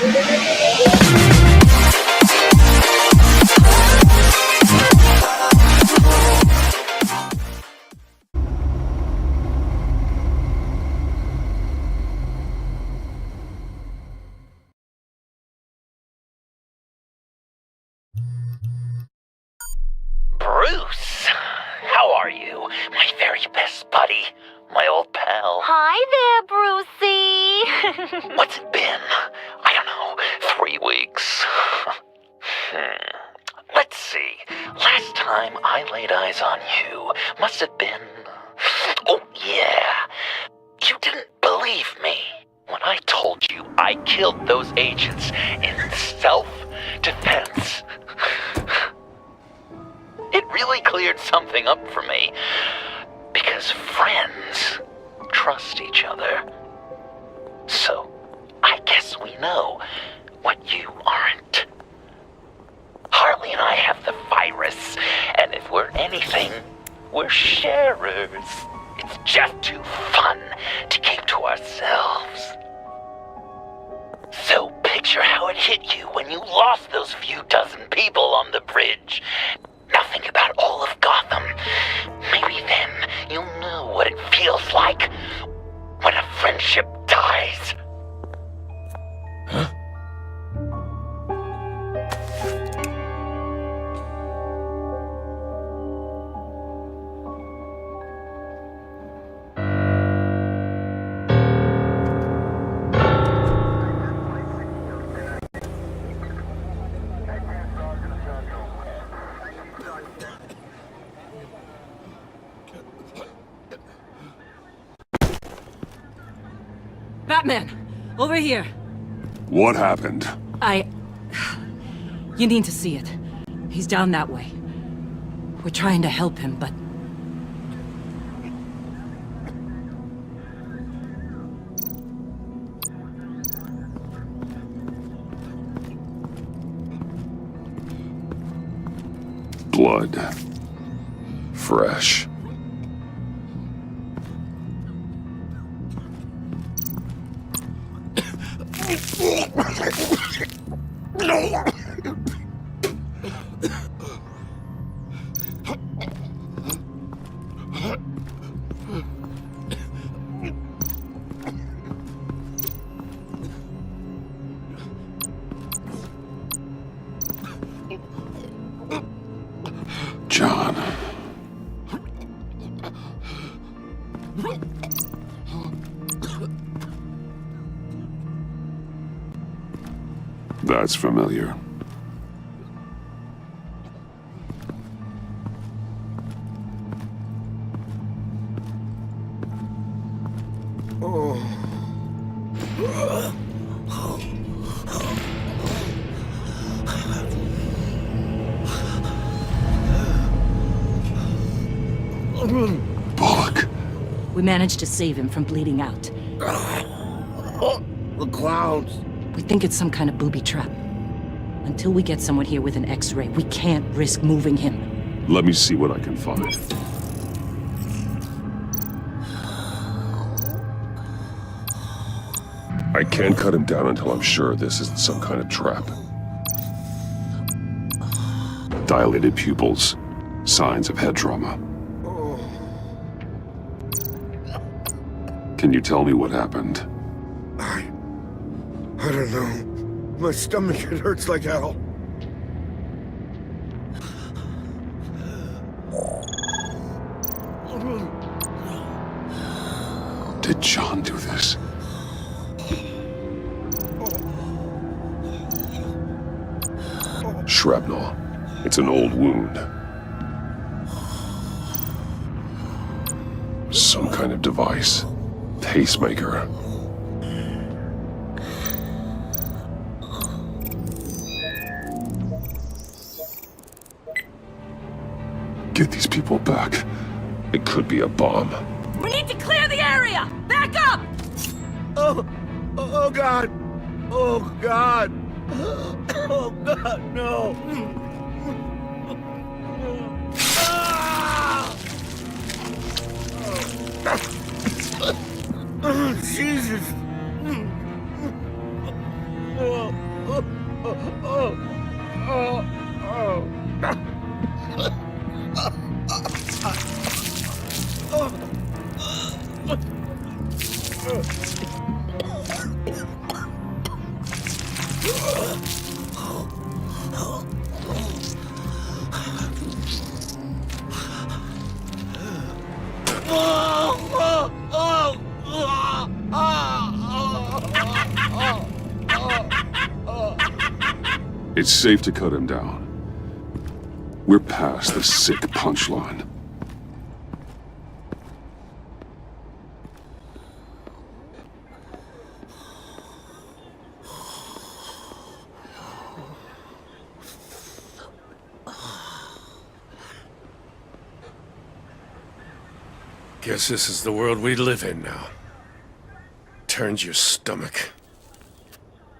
Bruce, how are you? My very best buddy, my old pal. Hi there, Brucey. What's it been? I don't know, 3 weeks. Let's see. Last time I laid eyes on you must have been... Oh, yeah. You didn't believe me when I told you I killed those agents in self-defense. It really cleared something up for me, because friends trust each other. So, I guess we know what you aren't. Harley and I have the virus, and if we're anything, we're sharers. It's just too fun to keep to ourselves. So picture how it hit you when you lost those few dozen people on the bridge. Now think about all of Gotham. Maybe then you'll know what it feels like when a friendship dies. Huh? Batman! Over here! What happened? You need to see it. He's down that way. We're trying to help him, but... Blood. Fresh. John. That's familiar. Bullock. We managed to save him from bleeding out. The clouds. We think it's some kind of booby trap. Until we get someone here with an X-ray, we can't risk moving him. Let me see what I can find. I can't cut him down until I'm sure this isn't some kind of trap. Dilated pupils. Signs of head trauma. Can you tell me what happened? I don't know. My stomach, it hurts like hell. Did John do this? Shrapnel. It's an old wound. Some kind of device. Pacemaker. Get these people back. It could be a bomb. We need to clear the area! Back up! Oh God! Oh God! Oh God, no! Oh, Jesus! It's safe to cut him down. We're past the sick punchline. Guess this is the world we live in now. Turns your stomach.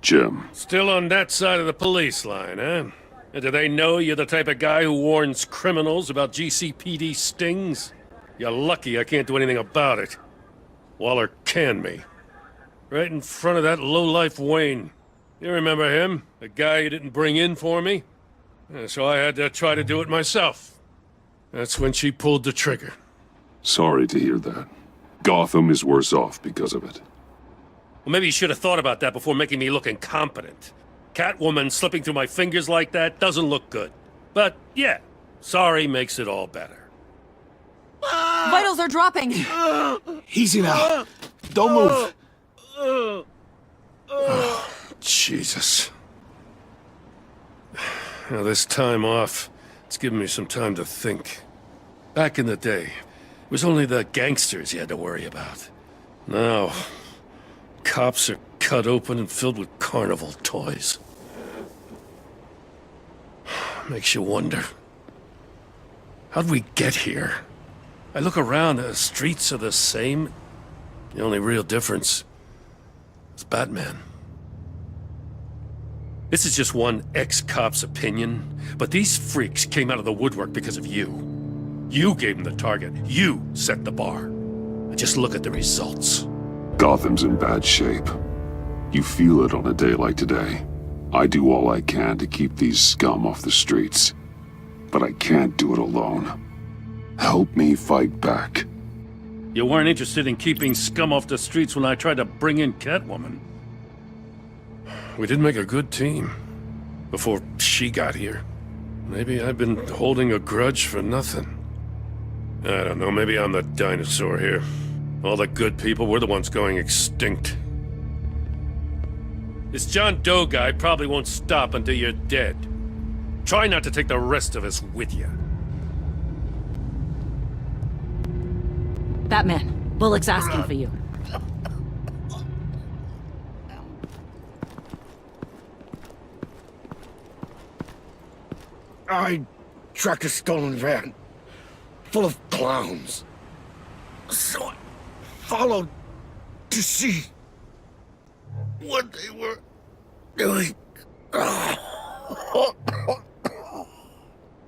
Jim, Still on that side of the police line, eh? And do they know you're the type of guy who warns criminals about GCPD stings? You're lucky I can't do anything about it. Waller canned me. Right in front of that lowlife Wayne. You remember him? The guy you didn't bring in for me? So I had to try to do it myself. That's when she pulled the trigger. sorry to hear that. Gotham is worse off because of it. Well, maybe you should have thought about that before making me look incompetent. Catwoman slipping through my fingers like that doesn't look good. But, yeah, sorry makes it all better. Vitals are dropping! Easy now. Don't move. Jesus. Now, this time off, it's given me some time to think. Back in the day, it was only the gangsters you had to worry about. Now, cops are cut open and filled with carnival toys. Makes you wonder. How'd we get here? I look around, the streets are the same. The only real difference is Batman. This is just one ex-cop's opinion, but these freaks came out of the woodwork because of you. You gave them the target. You set the bar. And just look at the results. Gotham's in bad shape. You feel it on a day like today. I do all I can to keep these scum off the streets. But I can't do it alone. Help me fight back. You weren't interested in keeping scum off the streets when I tried to bring in Catwoman. We did make a good team. Before she got here. Maybe I've been holding a grudge for nothing. I don't know, maybe I'm the dinosaur here. All the good people, we're the ones going extinct. This John Doe guy probably won't stop until you're dead. Try not to take the rest of us with you. Batman, Bullock's asking for you. I tracked a stolen van full of clowns. So I followed to see what they were doing.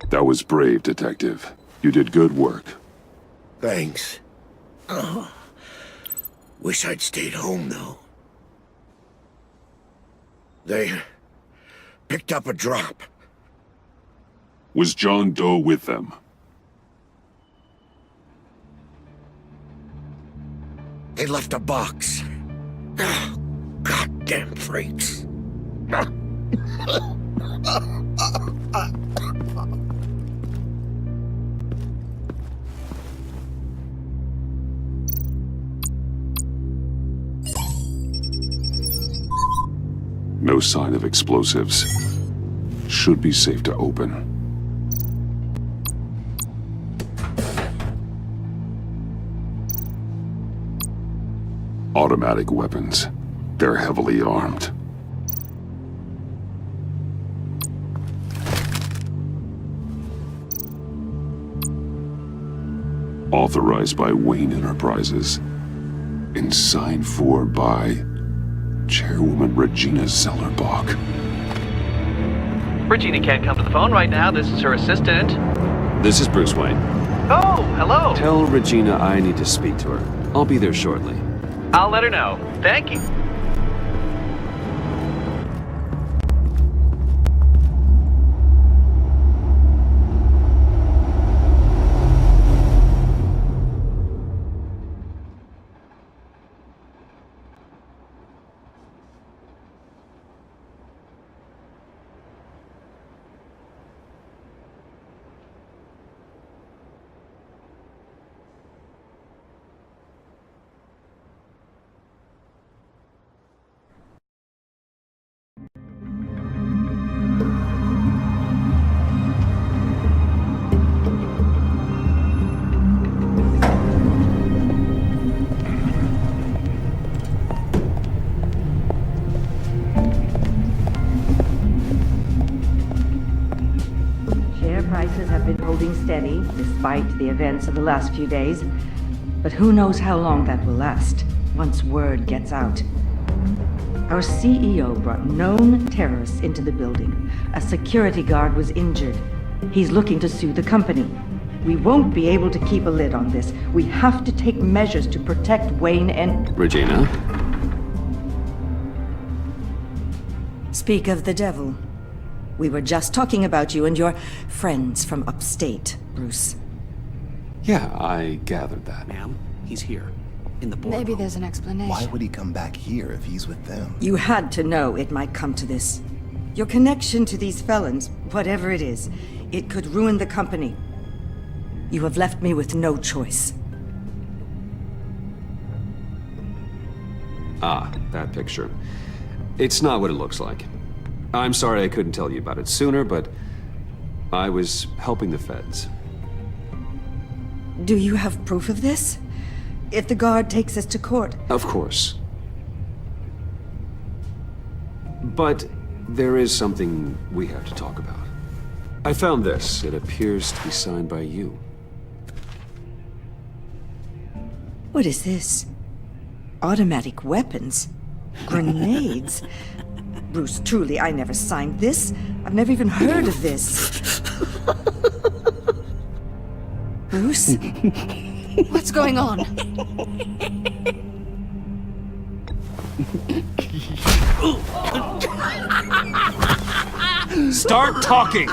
That was brave, Detective. You did good work. Thanks. Wish I'd stayed home, though. They picked up a drop. Was John Doe with them? They left a box. Goddamn freaks. No sign of explosives. Should be safe to open. Automatic weapons. They're heavily armed. Authorized by Wayne Enterprises. And signed for by Chairwoman Regina Zellerbach. Regina can't come to the phone right now. This is her assistant. This is Bruce Wayne. Oh, hello. Tell Regina I need to speak to her. I'll be there shortly. I'll let her know. Thank you. have been holding steady, despite the events of the last few days. But who knows how long that will last, once word gets out. Our CEO brought known terrorists into the building. A security guard was injured. He's looking to sue the company. We won't be able to keep a lid on this. We have to take measures to protect Wayne and... Regina? Speak of the devil. We were just talking about you and your friends from upstate, Bruce. Yeah, I gathered that. Ma'am, he's here. In the boardroom. Maybe there's an explanation. Why would he come back here if he's with them? You had to know it might come to this. Your connection to these felons, whatever it is, it could ruin the company. You have left me with no choice. Ah, that picture. It's not what it looks like. I'm sorry I couldn't tell you about it sooner, but I was helping the feds. Do you have proof of this? If the guard takes us to court? Of course. But there is something we have to talk about. I found this. It appears to be signed by you. What is this? Automatic weapons? Grenades? Bruce, truly, I never signed this. I've never even heard of this. Bruce? What's going on? Start talking!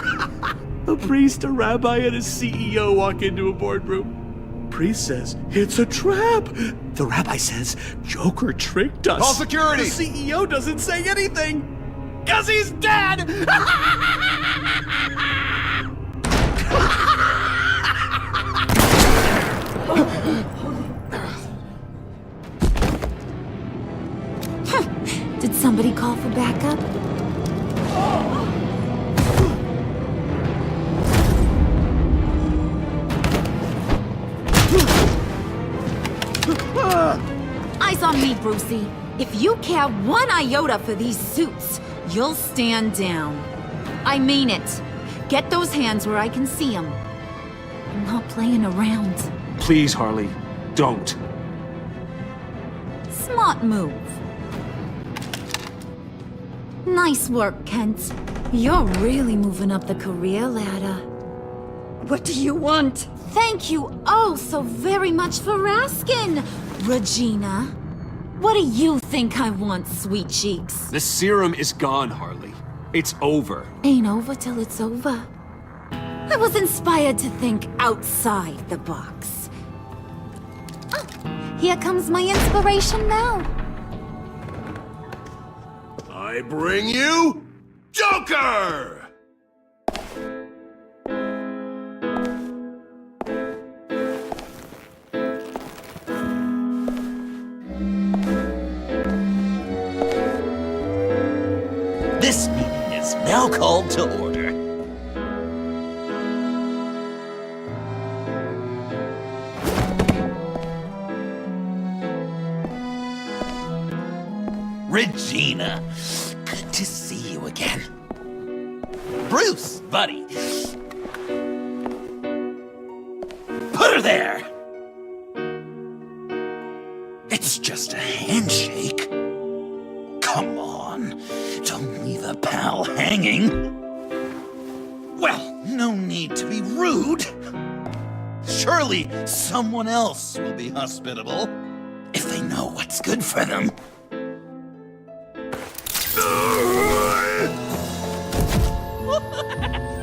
A priest, a rabbi, and a CEO walk into a boardroom. Priest says, it's a trap. The rabbi says, Joker tricked us. Call security! The CEO doesn't say anything, 'cause he's dead! Did somebody call for backup? Eyes on me, Brucey. If you care one iota for these suits, you'll stand down. I mean it. Get those hands where I can see them. I'm not playing around. Please, Harley, don't. Smart move. Nice work, Kent. You're really moving up the career ladder. What do you want? Thank you oh so very much for asking, Regina. What do you think I want, sweet cheeks? The serum is gone, Harley. It's over. Ain't over till it's over. I was inspired to think outside the box. Oh, here comes my inspiration now. I bring you Joker! This meeting is now called to order. Regina, good to see you again. Bruce, buddy. Put her there. It's just a handshake. Come on, don't leave a pal hanging. Well, no need to be rude. Surely someone else will be hospitable if they know what's good for them.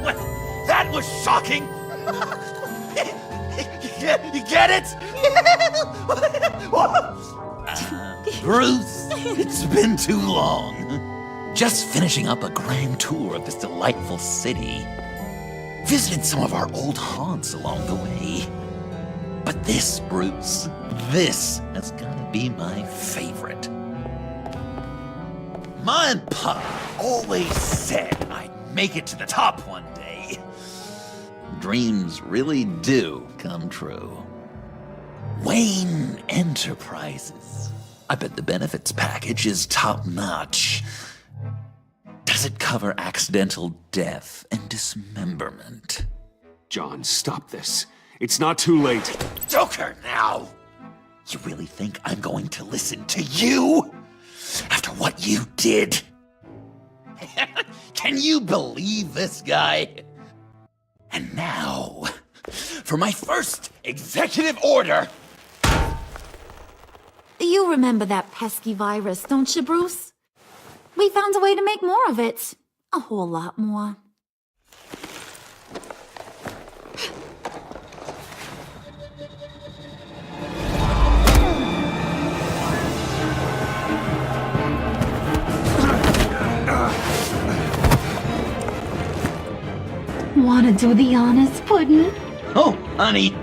Well, that was shocking. You get it? Bruce, it's been too long. Just finishing up a grand tour of this delightful city. Visited some of our old haunts along the way. But this, Bruce, this has gotta be my favorite. Ma and Pa always said I'd make it to the top one day. Dreams really do come true. Wayne Enterprises. I bet the benefits package is top-notch. Does it cover accidental death and dismemberment? John, stop this. It's not too late. Joker, now! You really think I'm going to listen to you? After what you did? Can you believe this guy? And now, for my first executive order. You remember that pesky virus, don't you, Bruce? We found a way to make more of it. A whole lot more. Wanna do the honors, Puddin'? Oh, honey,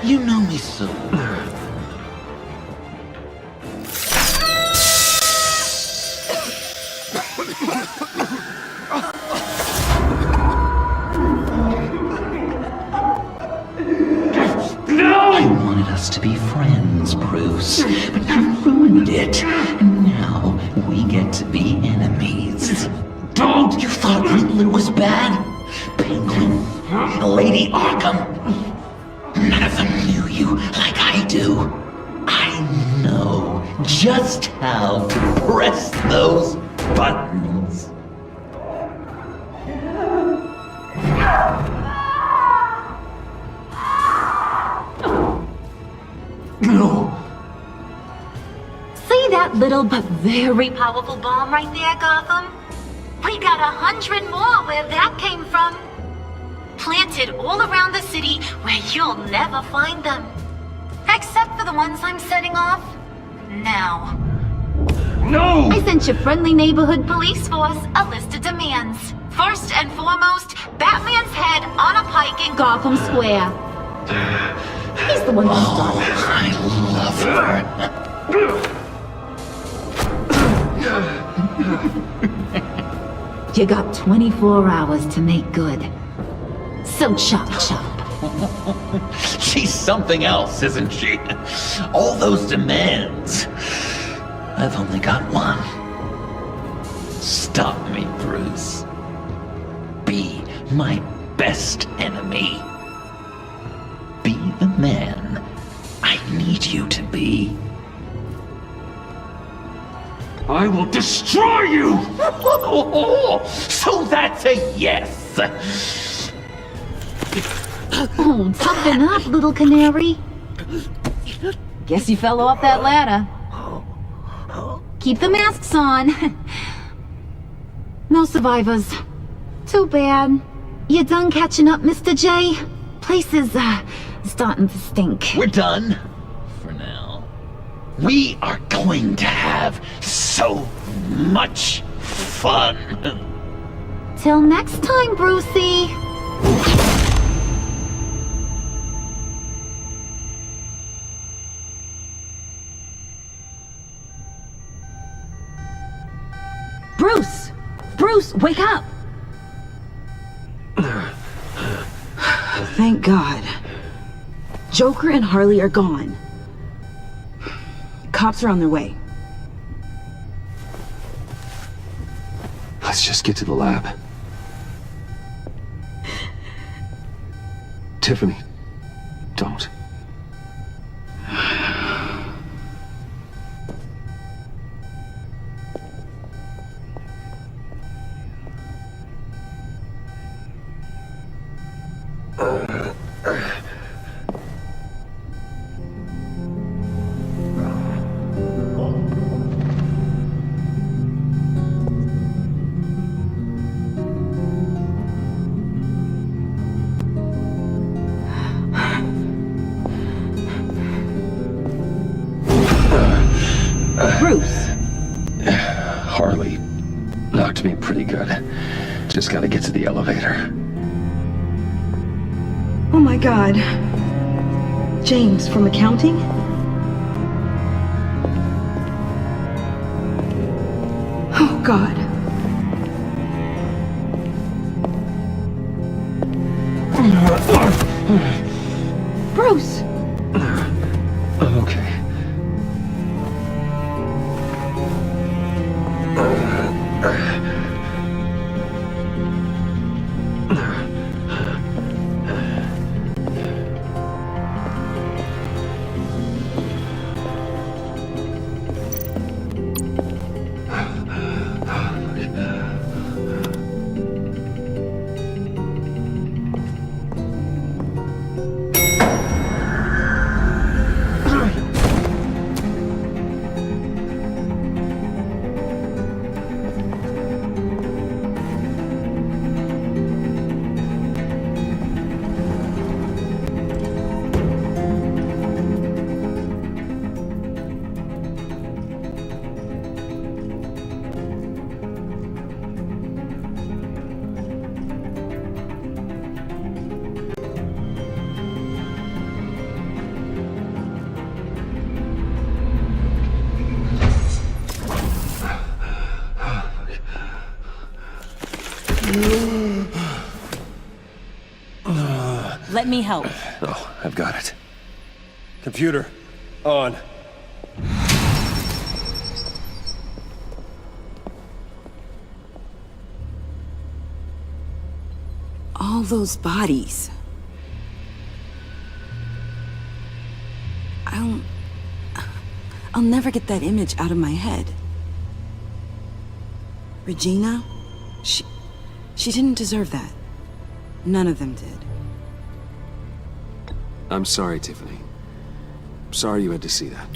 you know me so well. I wanted us to be friends, Bruce, but you ruined it. And now we get to be enemies. Don't! You thought Riddler was bad? Penguin, Lady Arkham. None of them knew you like I do. I know just how to press those buttons. No. See that little but very powerful bomb right there, Gotham? We got 100 more where that came from. Planted all around the city where you'll never find them. Except for the ones I'm setting off now. No! I sent your friendly neighborhood police force a list of demands. First and foremost, Batman's head on a pike in Gotham Square. He's the one who started. I love her. You got 24 hours to make good. So chop chop. She's something else, isn't she? All those demands. I've only got one. Stop me, Bruce. Be my best enemy. Be the man I need you to be. I will destroy you! So that's a yes! Oh, toughen up, little canary. Guess you fell off that ladder. Keep the masks on. No survivors. Too bad. You done catching up, Mr. J? Place is, starting to stink. We're done. For now. We are going to have so much fun. Till next time, Brucey. Bruce! Bruce, wake up! Thank God. Joker and Harley are gone. Cops are on their way. Let's just get to the lab. Tiffany, don't. Bruce! Harley knocked me pretty good. Just gotta get to the elevator. Oh my God. James, from accounting? Oh God. Bruce! I'm okay. Let me help. Oh, I've got it. Computer, on. All those bodies. I'll never get that image out of my head. Regina? She didn't deserve that. None of them did. I'm sorry, Tiffany. Sorry you had to see that.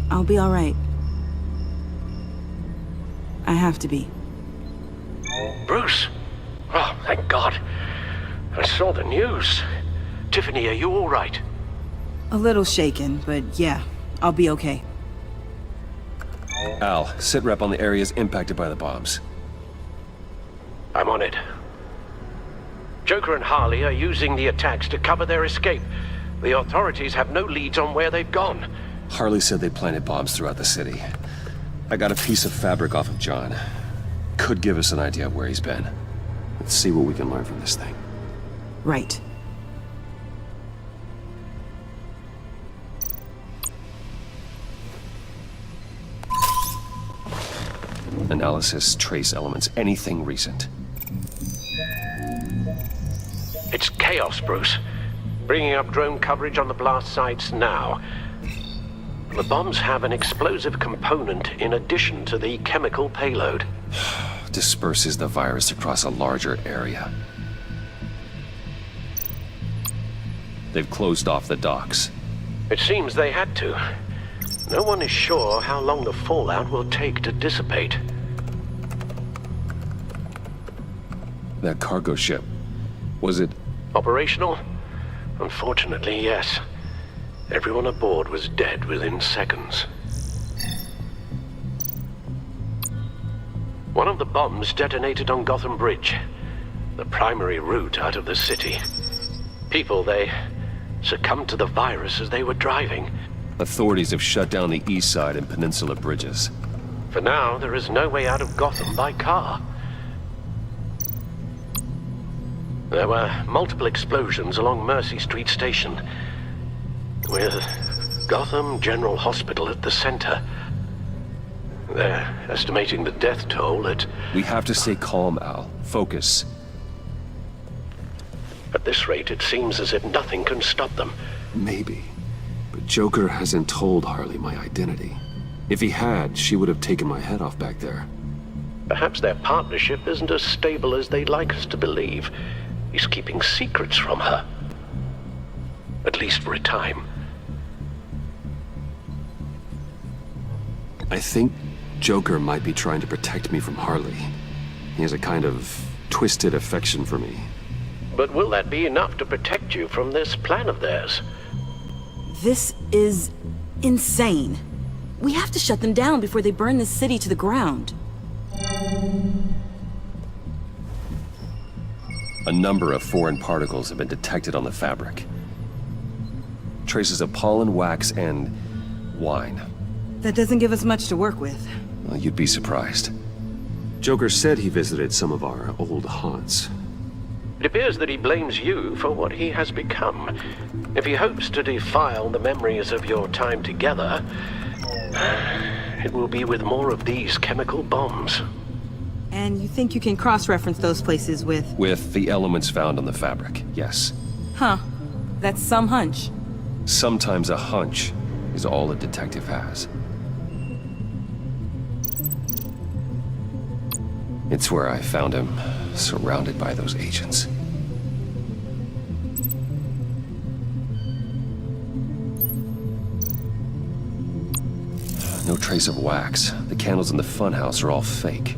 I'll be all right. I have to be. Bruce! Oh, thank God. I saw the news. Tiffany, are you all right? A little shaken, but yeah, I'll be okay. Al, sit rep on the areas impacted by the bombs. I'm on it. Joker and Harley are using the attacks to cover their escape. The authorities have no leads on where they've gone. Harley said they planted bombs throughout the city. I got a piece of fabric off of John. Could give us an idea of where he's been. Let's see what we can learn from this thing. Right. Analysis, trace elements, anything recent. It's chaos, Bruce. Bringing up drone coverage on the blast sites now. The bombs have an explosive component in addition to the chemical payload. Disperses the virus across a larger area. They've closed off the docks. It seems they had to. No one is sure how long the fallout will take to dissipate. That cargo ship, was it... Operational? Unfortunately, yes. Everyone aboard was dead within seconds. One of the bombs detonated on Gotham Bridge, the primary route out of the city. People, they succumbed to the virus as they were driving. Authorities have shut down the east side and peninsula bridges. For now, there is no way out of Gotham by car. There were multiple explosions along Mercy Street Station, with Gotham General Hospital at the center. They're estimating the death toll at... We have to stay calm, Al. Focus. At this rate, it seems as if nothing can stop them. Maybe. But Joker hasn't told Harley my identity. If he had, she would have taken my head off back there. Perhaps their partnership isn't as stable as they'd like us to believe. He's keeping secrets from her. At least for a time. I think Joker might be trying to protect me from Harley. He has a kind of twisted affection for me. But will that be enough to protect you from this plan of theirs? This is insane. We have to shut them down before they burn this city to the ground. A number of foreign particles have been detected on the fabric. Traces of pollen, wax, and wine. That doesn't give us much to work with. Well, you'd be surprised. Joker said he visited some of our old haunts. It appears that he blames you for what he has become. If he hopes to defile the memories of your time together, it will be with more of these chemical bombs. And you think you can cross-reference those places with... With the elements found on the fabric, yes. Huh. That's some hunch. Sometimes a hunch is all a detective has. It's where I found him, surrounded by those agents. No trace of wax. The candles in the funhouse are all fake.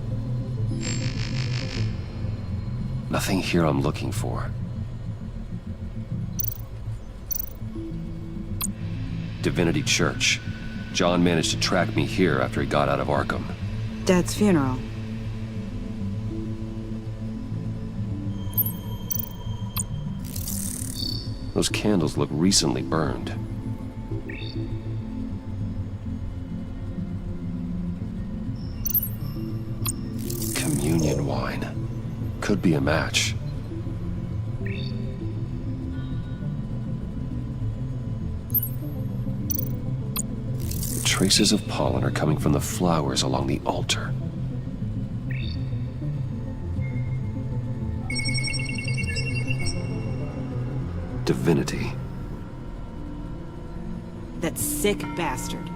Nothing here I'm looking for. Divinity Church. John managed to track me here after he got out of Arkham. Dad's funeral. Those candles look recently burned. Communion wine. Could be a match. Traces of pollen are coming from the flowers along the altar. Divinity. That sick bastard.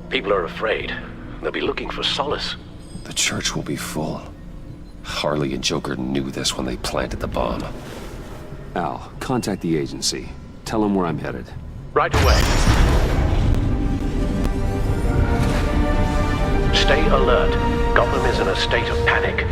People are afraid. They'll be looking for solace. The church will be full. Harley and Joker knew this when they planted the bomb. Al, contact the agency. Tell them where I'm headed. Right away. Stay alert. Gotham is in a state of panic.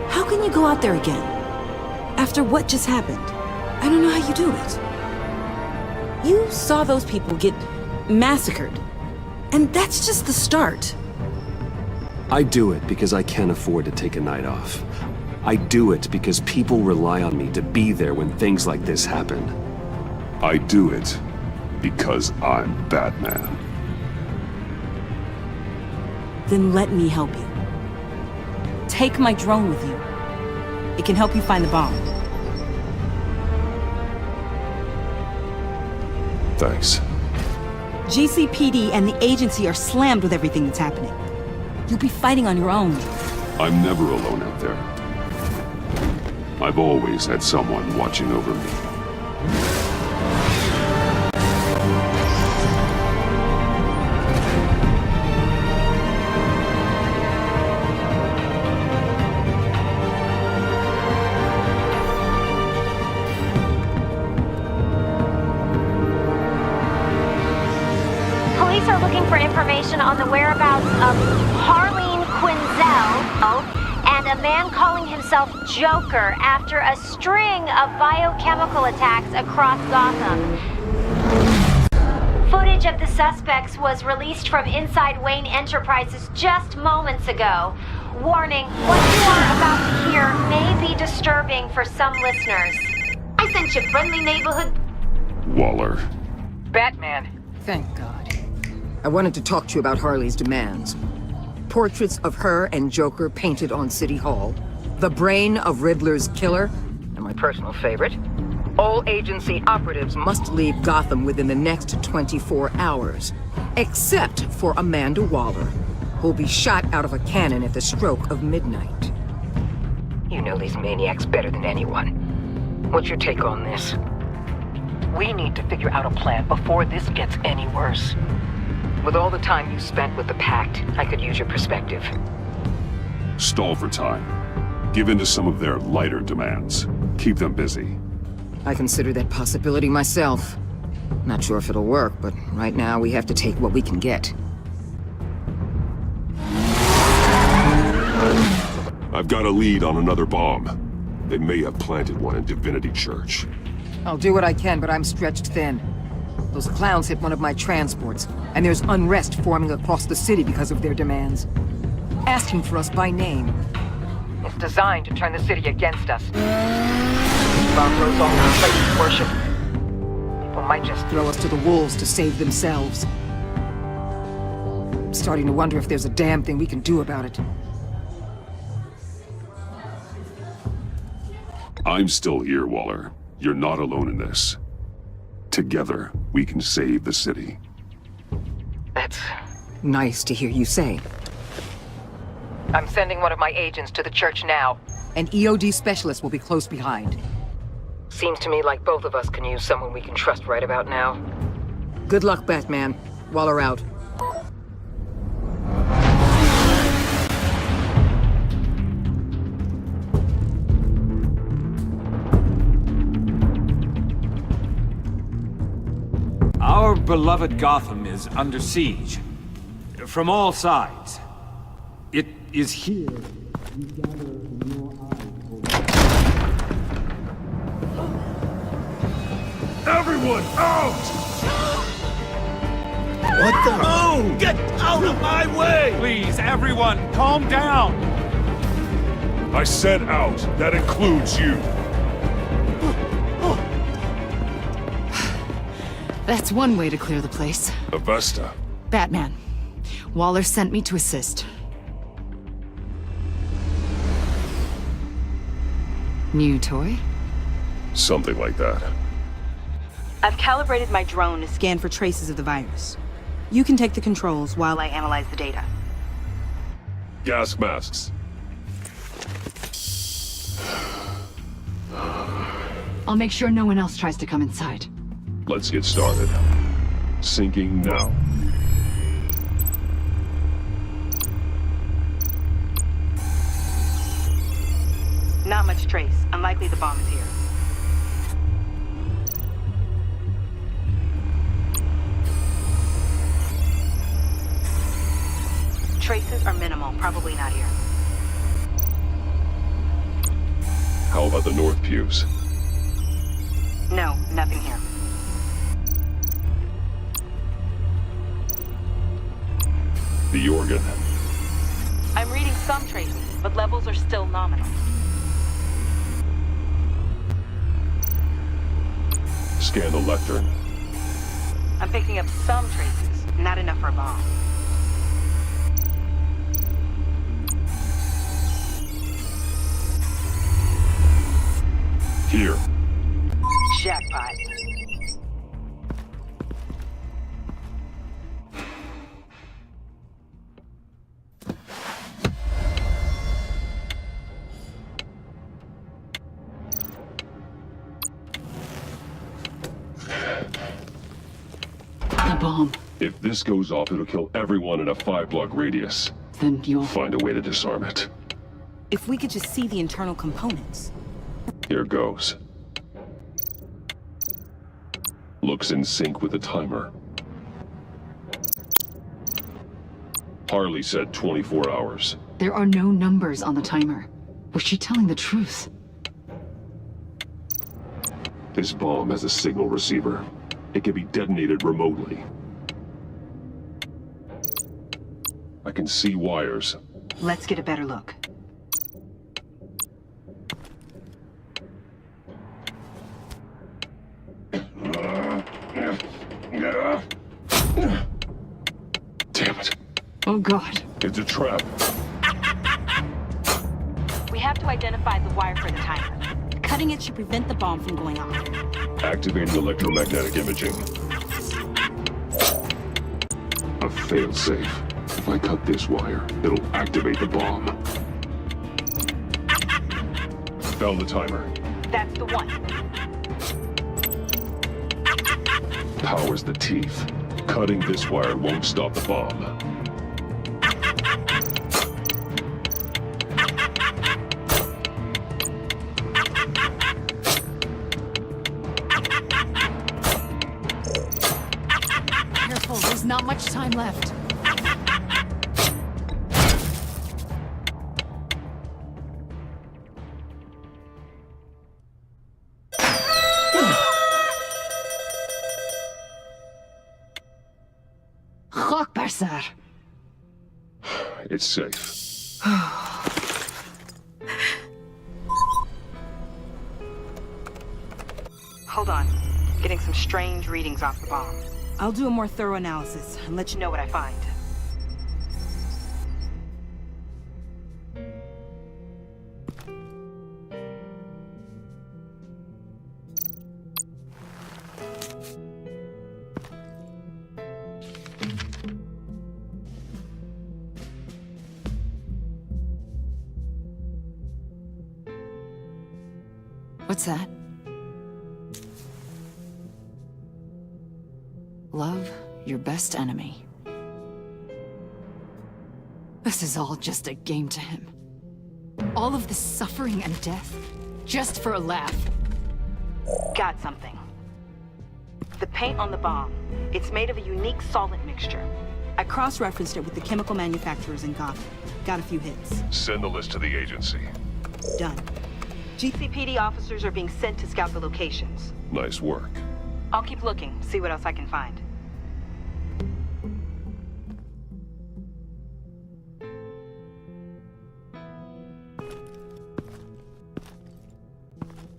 How can you go out there again? After what just happened? I don't know how you do it. You saw those people get massacred. And that's just the start. I do it because I can't afford to take a night off. I do it because people rely on me to be there when things like this happen. I do it because I'm Batman. Then let me help you. Take my drone with you. It can help you find the bomb. Thanks. GCPD and the agency are slammed with everything that's happening. You'll be fighting on your own. I'm never alone out there. I've always had someone watching over me. Police are looking for information on the whereabouts of Harleen Quinzel and a man calling himself Joker after a string of biochemical attacks across Gotham. Footage of the suspects was released from inside Wayne Enterprises just moments ago. Warning, what you are about to hear may be disturbing for some listeners. I sent you friendly neighborhood... Waller. Batman. Thank God. I wanted to talk to you about Harley's demands. Portraits of her and Joker painted on City Hall. The brain of Riddler's killer. And my personal favorite. All agency operatives must leave Gotham within the next 24 hours. Except for Amanda Waller, who'll be shot out of a cannon at the stroke of midnight. You know these maniacs better than anyone. What's your take on this? We need to figure out a plan before this gets any worse. With all the time you spent with the Pact, I could use your perspective. Stall for time. Give in to some of their lighter demands. Keep them busy. I consider that possibility myself. Not sure if it'll work, but right now we have to take what we can get. I've got a lead on another bomb. They may have planted one in Divinity Church. I'll do what I can, but I'm stretched thin. Those clowns hit one of my transports, and there's unrest forming across the city because of their demands. Asking for us by name. It's designed to turn the city against us. Throws all our places of worship. People might just throw us to the wolves to save themselves. I'm starting to wonder if there's a damn thing we can do about it. I'm still here, Waller. You're not alone in this. Together, we can save the city. That's nice to hear you say. I'm sending one of my agents to the church now. An EOD specialist will be close behind. Seems to me like both of us can use someone we can trust right about now. Good luck, Batman. Waller out. Our beloved Gotham is under siege. From all sides. It is here we gather in your eyes. Everyone out! What the? Move! Get out of my way! Please, everyone, calm down! I said out. That includes you. That's one way to clear the place. Avesta. Batman. Waller sent me to assist. New toy? Something like that. I've calibrated my drone to scan for traces of the virus. You can take the controls while I analyze the data. Gas masks. I'll make sure no one else tries to come inside. Let's get started. Syncing now. Not much trace. Unlikely the bomb is here. Traces are minimal. Probably not here. How about the north pews? No, nothing here. The organ. I'm reading some traces, but levels are still nominal. Scan the lectern. I'm picking up some traces, not enough for a bomb. Here. Jackpot. The bomb. If this goes off, it'll kill everyone in a 5-block radius. Then you'll Find a way to disarm it. If we could just see the internal components. Here goes. Looks in sync with the timer. Harley said 24 hours. There are no numbers on the timer. Was she telling the truth? This bomb has a signal receiver. It can be detonated remotely. I can see wires. Let's get a better look. Damn it. Oh God. It's a trap. We have to identify the wire for the timer. Cutting it should prevent the bomb from going off. Activating electromagnetic imaging. A failsafe. If I cut this wire, it'll activate the bomb. Found the timer. That's the one. Power's the teeth. Cutting this wire won't stop the bomb. Careful, there's not much time left. Koarpse. It's safe. Hold on. Getting some strange readings off the bomb. I'll do a more thorough analysis and let you know what I find. What's that? Love your best enemy. This is all just a game to him. All of this suffering and death, just for a laugh. Got something. The paint on the bomb. It's made of a unique solvent mixture. I cross-referenced it with the chemical manufacturers in Gotham. Got a few hits. Send the list to the agency. Done. GCPD officers are being sent to scout the locations. Nice work. I'll keep looking, see what else I can find.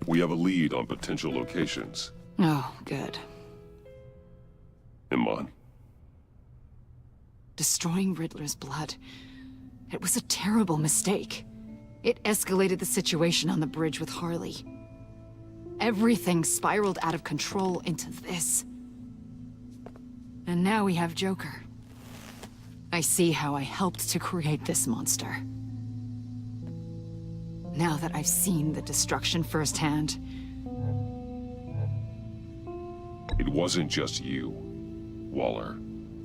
We have a lead on potential locations. Oh, good. Iman. Destroying Riddler's blood. It was a terrible mistake. It escalated the situation on the bridge with Harley. Everything spiraled out of control into this. And now we have Joker. I see how I helped to create this monster. Now that I've seen the destruction firsthand... It wasn't just you, Waller,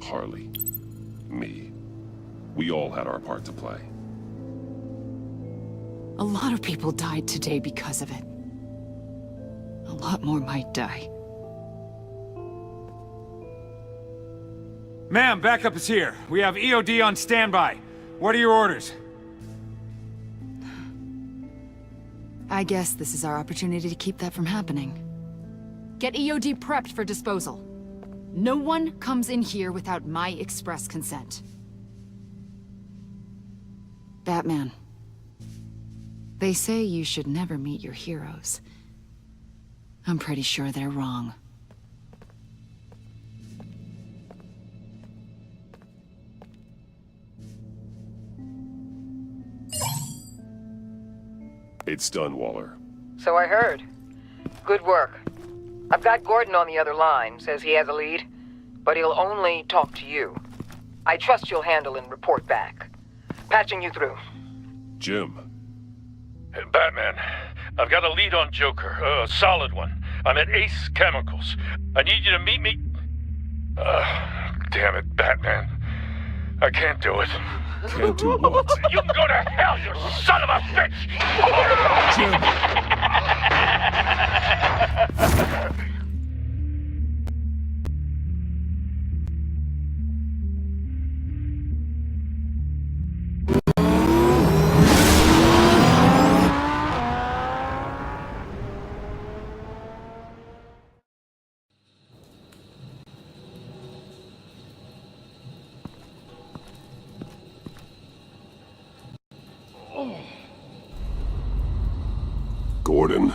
Harley, me. We all had our part to play. A lot of people died today because of it. A lot more might die. Ma'am, backup is here. We have EOD on standby. What are your orders? I guess this is our opportunity to keep that from happening. Get EOD prepped for disposal. No one comes in here without my express consent. Batman. They say you should never meet your heroes. I'm pretty sure they're wrong. It's done, Waller. So I heard. Good work. I've got Gordon on the other line, says he has a lead, but he'll only talk to you. I trust you'll handle and report back. Patching you through. Jim. Batman, I've got a lead on Joker, a solid one. I'm at Ace Chemicals. I need you to meet me... damn it, Batman. I can't do it. Can't do what? You can go to hell, you son of a bitch! Gordon.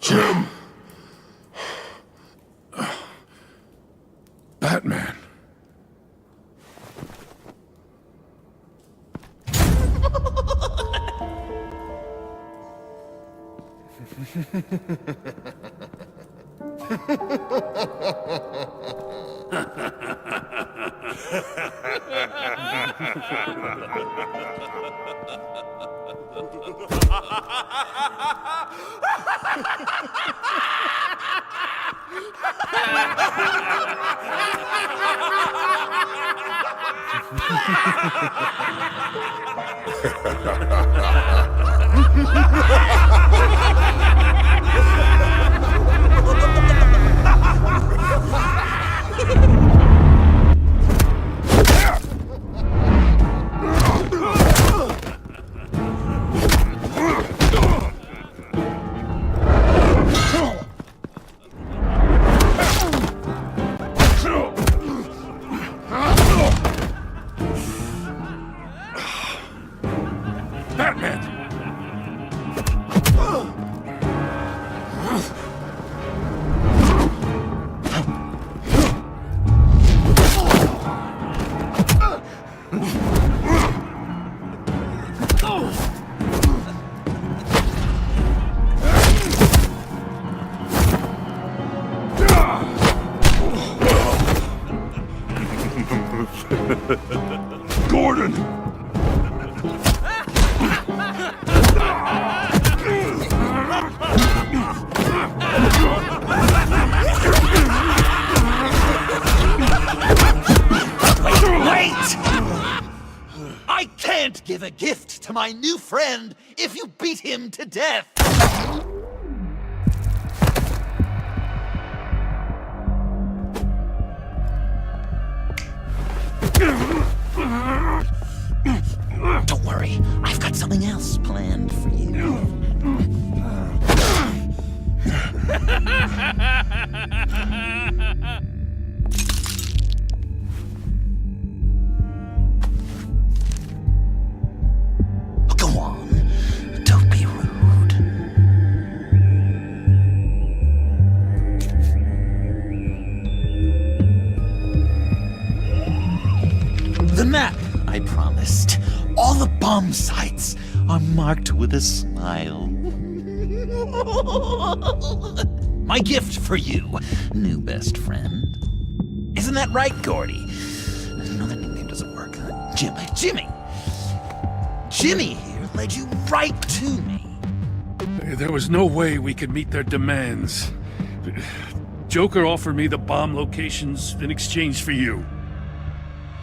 Jim. Batman. Gordon! Wait! I can't give a gift to my new friend if you beat him to death. Don't worry, I've got something else planned for you. Go on, don't be rude. The map I promised. All the bomb sites are marked with a smile. My gift for you, new best friend. Isn't that right, Gordy? No, that nickname doesn't work. Jimmy. Jimmy here led you right to me. There was no way we could meet their demands. Joker offered me the bomb locations in exchange for you.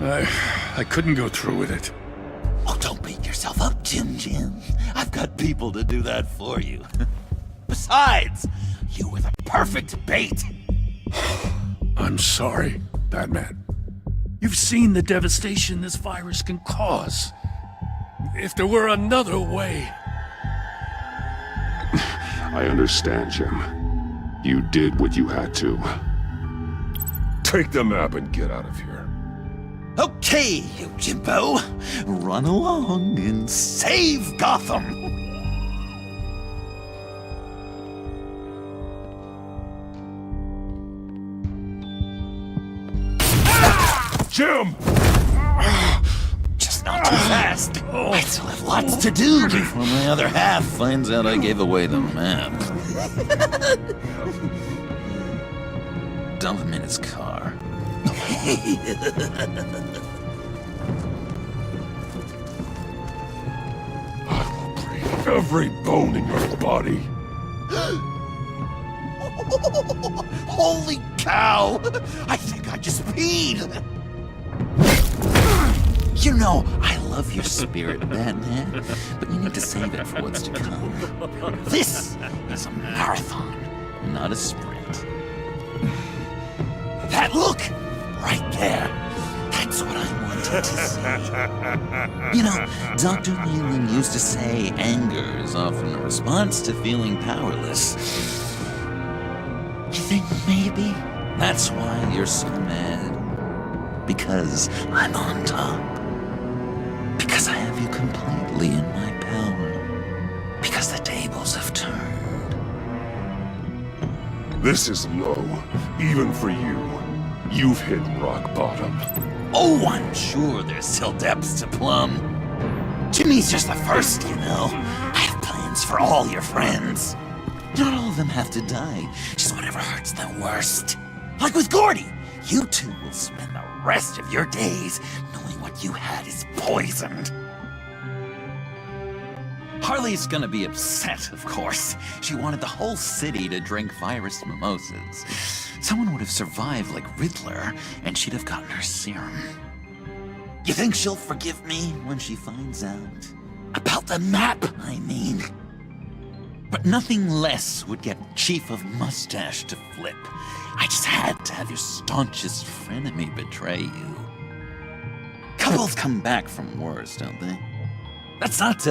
I couldn't go through with it. Oh, don't beat yourself up, Jim. I've got people to do that for you. Besides, you were the perfect bait. I'm sorry, Batman. You've seen the devastation this virus can cause. If there were another way... I understand, Jim. You did what you had to. Take the map and get out of here. Okay, you Jimbo. Run along and save Gotham. Jim! Just not too fast. I still have lots to do before my other half finds out I gave away the map. Dump him in his car. I will break every bone in your body. Holy cow! I think I just peed! You know, I love your spirit, Batman, but you need to save it for what's to come. This is a marathon, not a sprint. That look! Right there. That's what I wanted to see. You know, Dr. Leland used to say anger is often a response to feeling powerless. You think maybe that's why you're so mad? Because I'm on top. Because I have you completely in my power. Because the tables have turned. This is low, even for you. You've hit rock bottom. Oh, I'm sure there's still depths to plumb. Jimmy's just the first, you know. I have plans for all your friends. Not all of them have to die, just whatever hurts them worst. Like with Gordy, you two will spend the rest of your days knowing what you had is poisoned. Harley's gonna be upset, of course. She wanted the whole city to drink virus mimosas. Someone would have survived like Riddler, and she'd have gotten her serum. You think she'll forgive me when she finds out? About the map, I mean. But nothing less would get Chief of Mustache to flip. I just had to have your staunchest frenemy betray you. Couples come back from wars, don't they? That's not,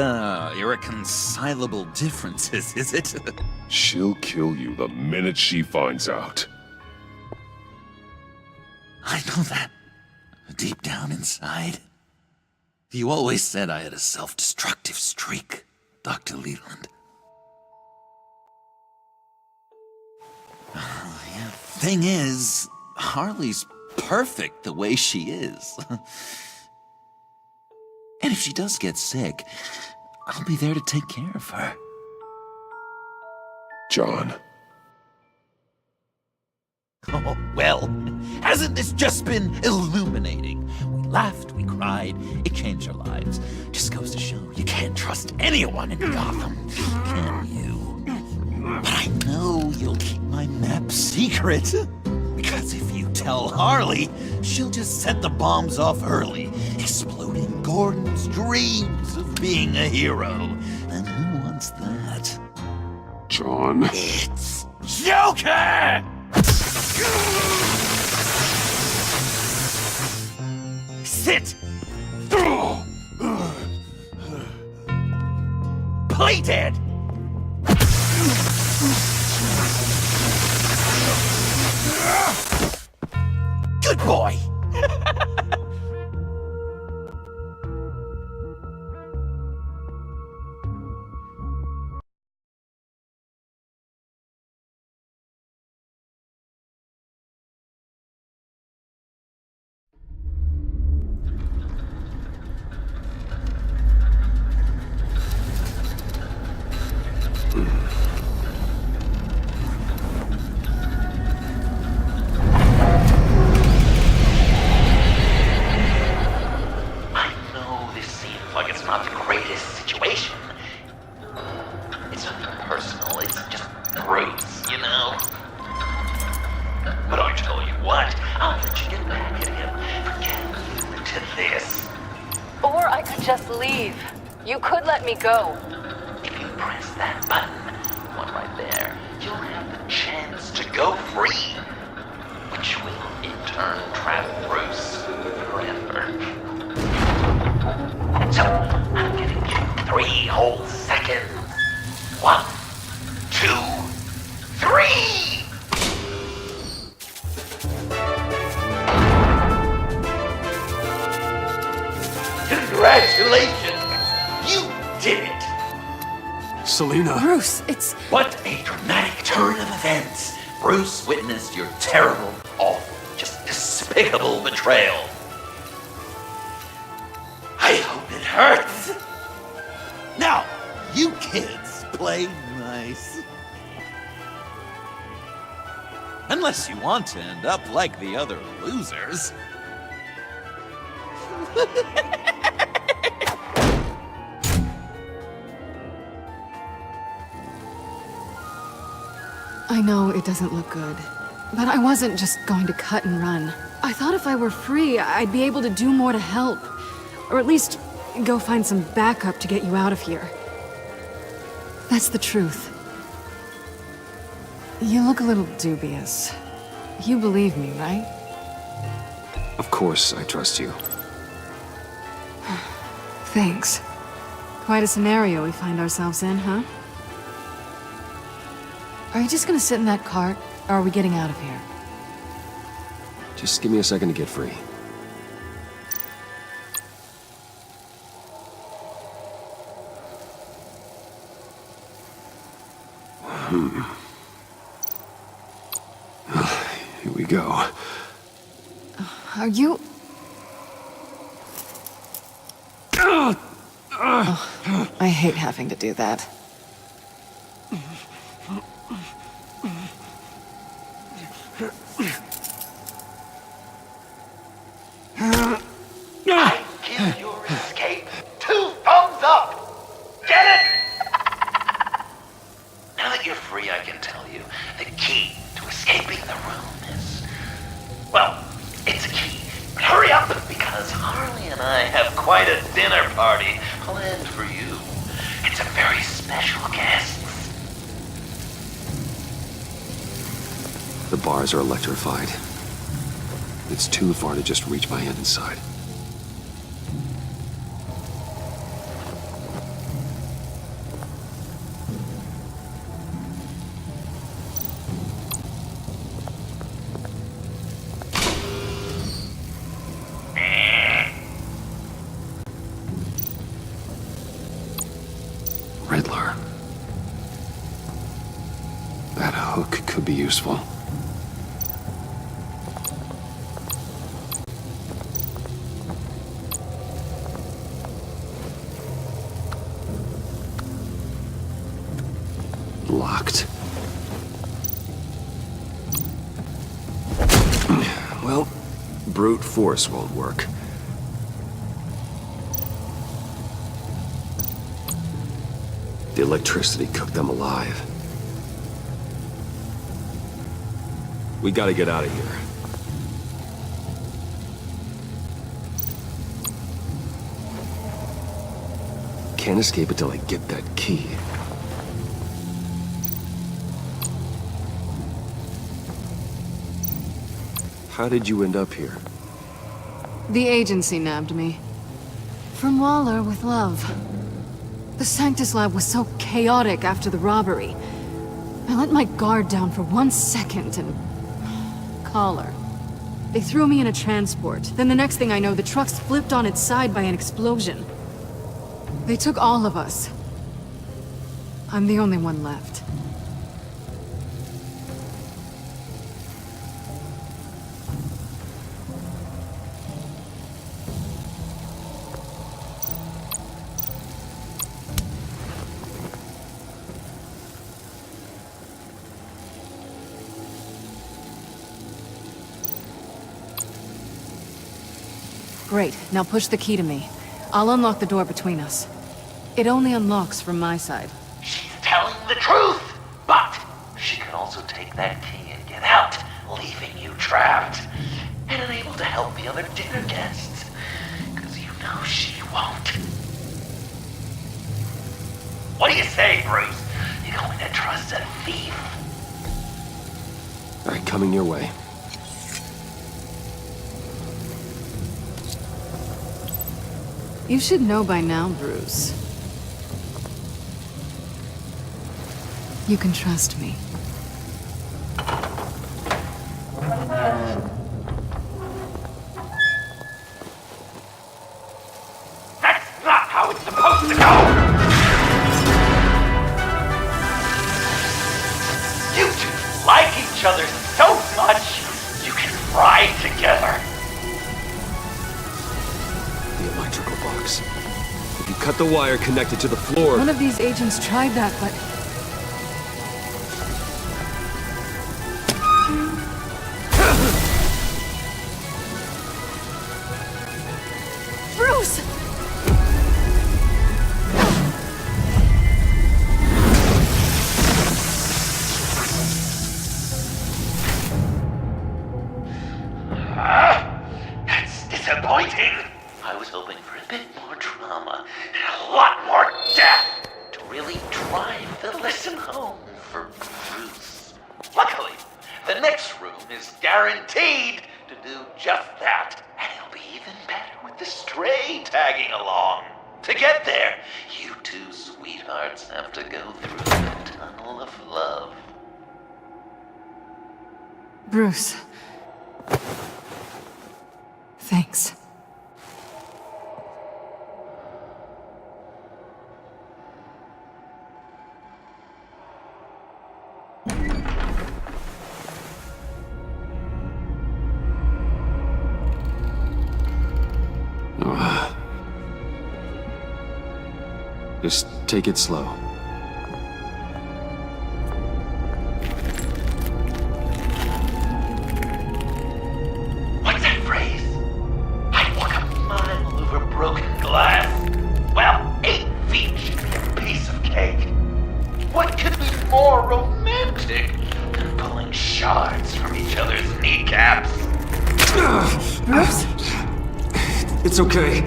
irreconcilable differences, is it? She'll kill you the minute she finds out. I know that. Deep down inside. You always said I had a self-destructive streak, Dr. Leland. Yeah. Thing is, Harley's perfect the way she is. And if she does get sick, I'll be there to take care of her. John. Oh, well, hasn't this just been illuminating? We laughed, we cried, it changed our lives. Just goes to show you can't trust anyone in Gotham, can you? But I know you'll keep my map secret. Because if you tell Harley, she'll just set the bombs off early, exploding Gordon's dreams. perks of being a hero. And who wants that? John. It's Joker! Sit! Play dead! Good boy! You could let me go. If you press that button, one right there, you'll have the chance to go free, which will in turn trap Bruce forever. So, I'm giving you 3 whole seconds. 1, 2, 3! Congratulations! You did it! Selena. Bruce, it's... What a dramatic turn of events! Bruce witnessed your terrible, awful, just despicable betrayal. I hope it hurts! Now, you kids play nice. Unless you want to end up like the other losers. I know it doesn't look good, but I wasn't just going to cut and run. I thought if I were free, I'd be able to do more to help. Or at least go find some backup to get you out of here. That's the truth. You look a little dubious. You believe me, right? Of course, I trust you. Thanks. Quite a scenario we find ourselves in, huh? Are you just gonna sit in that cart, or are we getting out of here? Just give me a second to get free. Here we go. Are you... Oh, I hate having to do that. I give your escape 2 thumbs up! Get it? Now that you're free, I can tell you the key to escaping the room is... Well, it's a key. But hurry up, because Harley and I have quite a dinner party planned for you. It's a very special guest. The bars are electrified. It's too far to just reach my hand inside. Riddler. That hook could be useful. Locked. Well, brute force won't work. The electricity cooked them alive. We gotta get out of here. can't escape until I get that key. How did you end up here? The agency nabbed me. From Waller with love. The Sanctus lab was so chaotic after the robbery. I let my guard down for 1 second and... collar. They threw me in a transport. Then the next thing I know, the truck's flipped on its side by an explosion. They took all of us. I'm the only one left. Great. Now push the key to me. I'll unlock the door between us. It only unlocks from my side. She's telling the truth, but she can also take that key and get out, leaving you trapped and unable to help the other dinner guests. Because you know she won't. What do you say, Bruce? You going to trust a thief? All right, coming your way. You should know by now, Bruce. You can trust me. That's not how it's supposed to go! You two like each other so much, you can ride together. The electrical box. If you cut the wire connected to the floor... One of these agents tried that, but... Bruce! That's disappointing. I was hoping for a bit more drama and a lot more death to really drive the lesson home for Bruce. Luckily, the next room is guaranteed to do just that, and it'll be even better with the stray tagging along. To get there, you two sweethearts have to go through the tunnel of love. Bruce. Thanks. Just take it slow. What's that phrase? I'd walk a mile over broken glass. Well, 8 feet, a piece of cake. What could be more romantic than pulling shards from each other's kneecaps? Bruce? It's okay.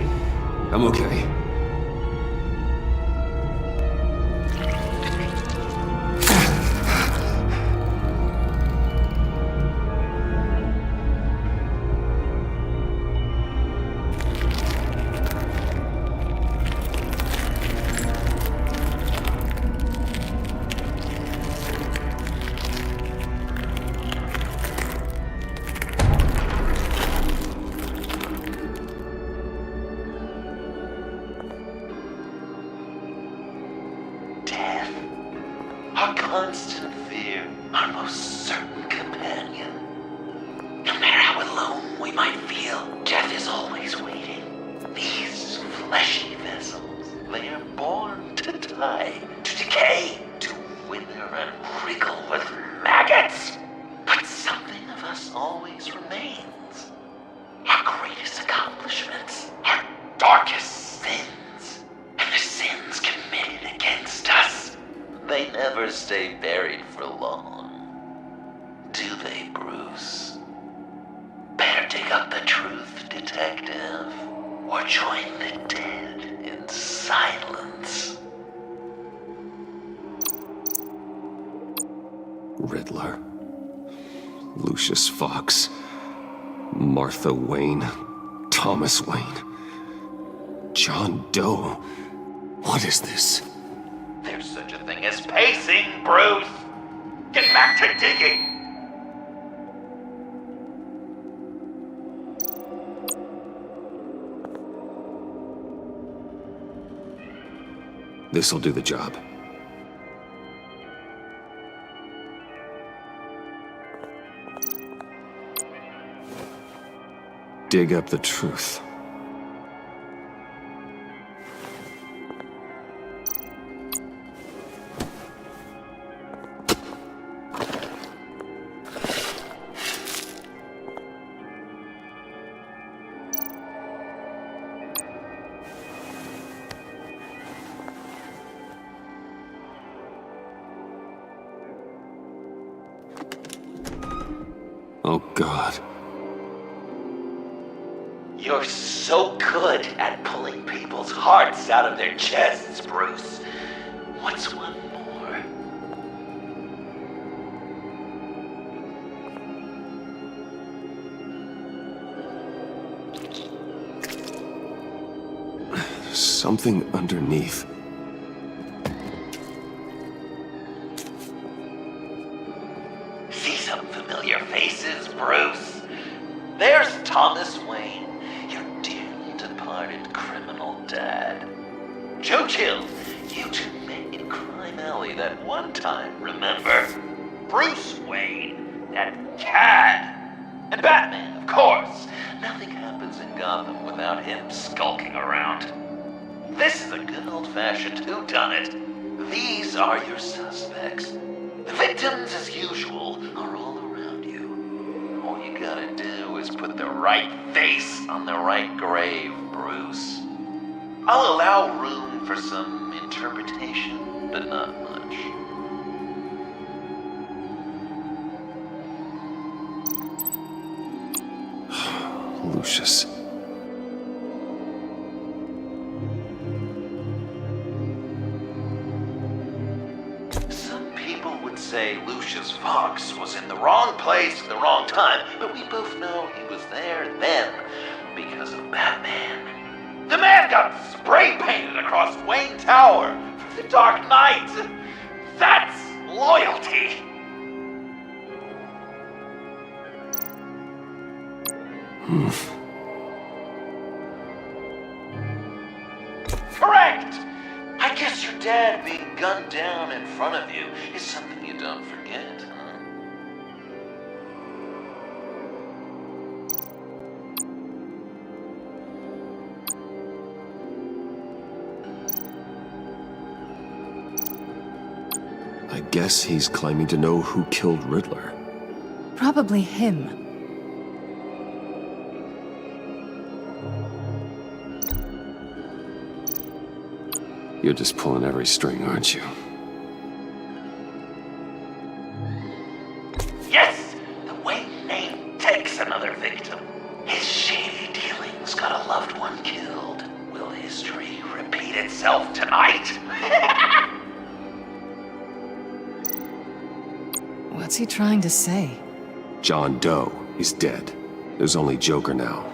I'm okay. Our constant fear, our most certain companion. No matter how alone we might feel, death is always waiting. These fleshy vessels, they are born to die, to decay, to wither and wriggle with maggots. But something of us always remains. Our greatest accomplishments, our darkest sins, and the sins committed against us. They never stay buried for long. Do they, Bruce? Better dig up the truth, detective, or join the dead in and silence. Riddler. Lucius Fox. Martha Wayne. Thomas Wayne. John Doe. What is this? There's such a thing as pacing, Bruce! Get back to digging! This'll do the job. Dig up the truth. Oh, God. You're so good at pulling people's hearts out of their chests, Bruce. What's one more? Something underneath. See some familiar faces, Bruce? There's Thomas Wayne, your dearly departed criminal dad. Joe Chill, you two met in Crime Alley that one time, remember? Bruce Wayne, that cad. And Batman, of course. Nothing happens in Gotham without him skulking around. This is a good old-fashioned whodunit. These are your suspects. The victims, as usual, are all around you. All you gotta do is put the right face on the right grave, Bruce. I'll allow room for some interpretation, but not much. Lucius. Some people would say Lucius Fox was in the wrong place at the wrong time, but we both know he was there then because of Batman. The man got spray painted across Wayne Tower for the Dark Knight. That's loyalty. Correct! I guess your dad being gunned down in front of you is something you don't forget, huh? I guess he's claiming to know who killed Riddler. Probably him. You're just pulling every string, aren't you? Yes! The Wayne name takes another victim. His shady dealings got a loved one killed. Will history repeat itself tonight? What's he trying to say? John Doe is dead. There's only Joker now.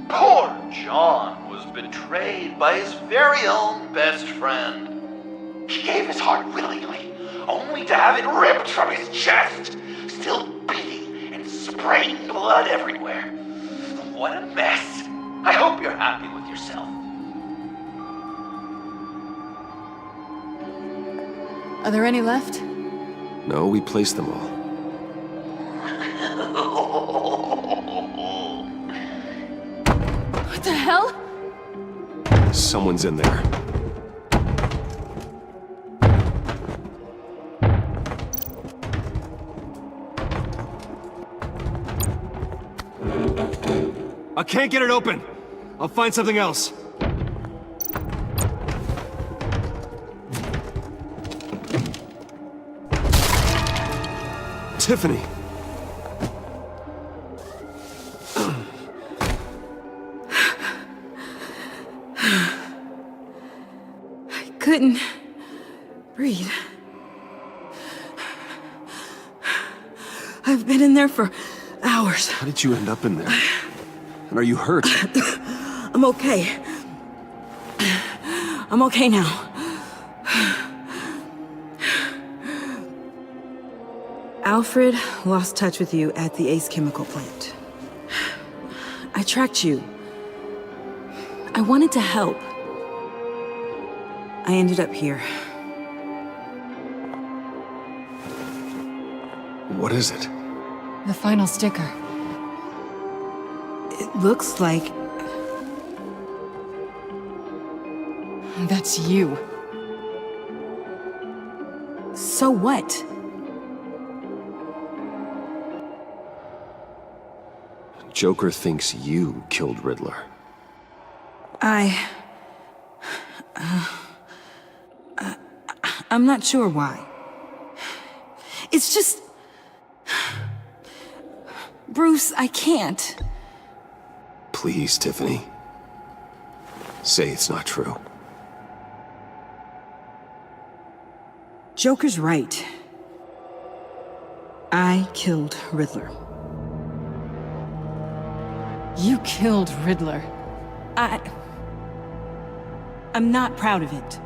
Poor John was betrayed by his very own best friend. He gave his heart willingly, only to have it ripped from his chest, still beating and spraying blood everywhere. What a mess. I hope you're happy with yourself. Are there any left? No, we placed them all. What the hell? Someone's in there. I can't get it open. I'll find something else. Tiffany! couldn't breathe. I've been in there for hours. How did you end up in there? And are you hurt? I'm okay. I'm okay now. Alfred lost touch with you at the ACE chemical plant. I tracked you. I wanted to help. I ended up here. What is it? The final sticker. It looks like... That's you. So what? Joker thinks you killed Riddler. I'm not sure why. It's just... Bruce, I can't. Please, Tiffany. Say it's not true. Joker's right. I killed Riddler. You killed Riddler. I'm not proud of it.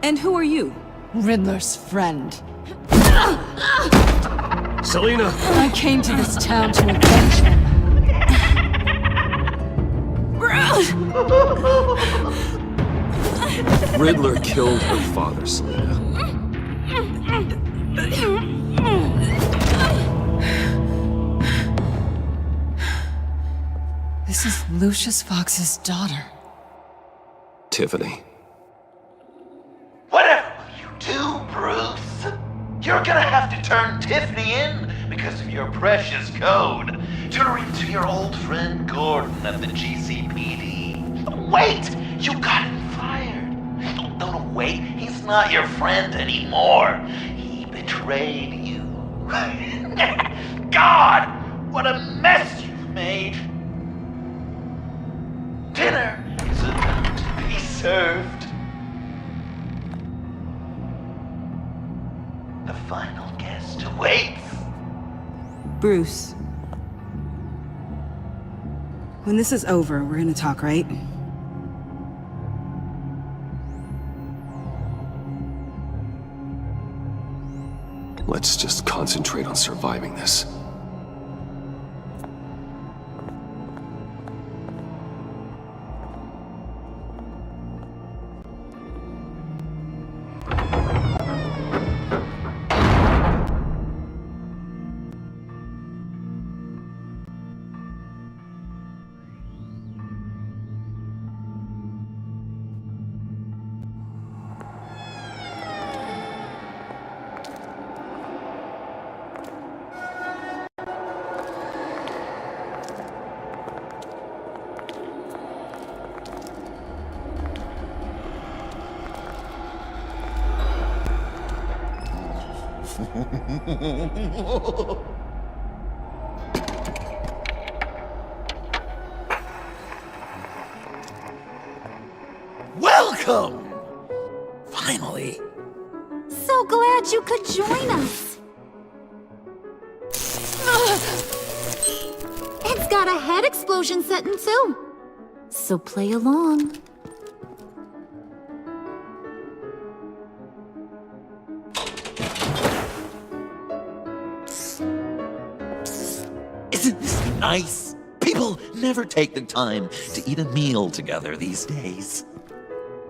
And who are you? Riddler's friend. Selina! I came to this town to avenge him. Riddler killed her father, Selina. This is Lucius Fox's daughter. Tiffany. Whatever will you do, Bruce? You're gonna have to turn Tiffany in because of your precious code. Turn her into your old friend Gordon at the GCPD. Wait! You got him fired. No, wait. He's not your friend anymore. He betrayed you. God! What a mess you've made. Dinner is about to be served. The final guest awaits. Bruce. When this is over, we're gonna talk, right? Let's just concentrate on surviving this. Welcome! Finally. So glad you could join us. It's got a head explosion setting too. So play along. Isn't this nice? People never take the time to eat a meal together these days.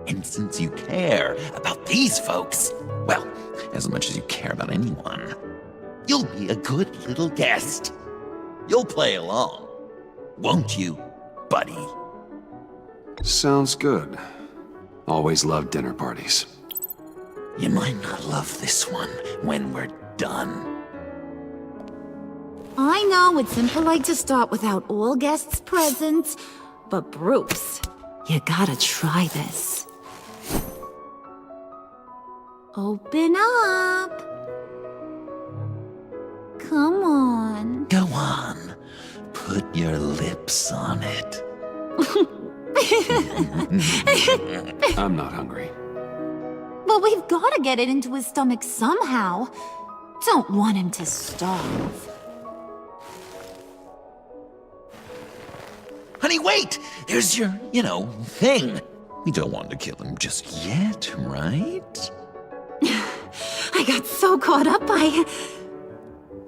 And since you care about these folks, well, as much as you care about anyone, you'll be a good little guest. You'll play along, won't you, buddy? Sounds good. Always loved dinner parties. You might not love this one when we're done. I know it's impolite to start without all guests present, but Bruce, you gotta try this. Open up. Come on. Go on. Put your lips on it. I'm not hungry. Well, we've got to get it into his stomach somehow. Don't want him to starve. Honey, wait! There's your, thing. We don't want to kill him just yet, right? I got so caught up by...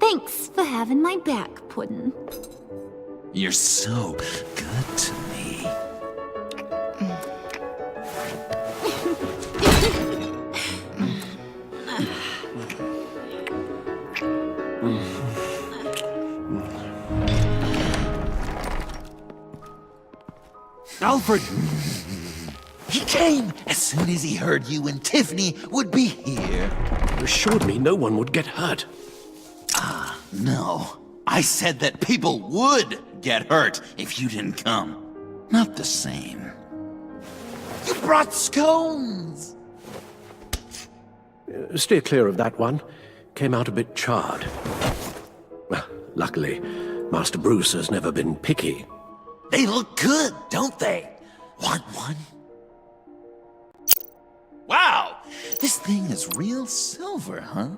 Thanks for having my back, Puddin'. You're so good to me. Alfred! He came as soon as he heard you and Tiffany would be here. You assured me no one would get hurt. No. I said that people would get hurt if you didn't come. Not the same. You brought scones! Steer clear of that one. Came out a bit charred. Well, luckily, Master Bruce has never been picky. They look good, don't they? Want one? Wow! This thing is real silver, huh?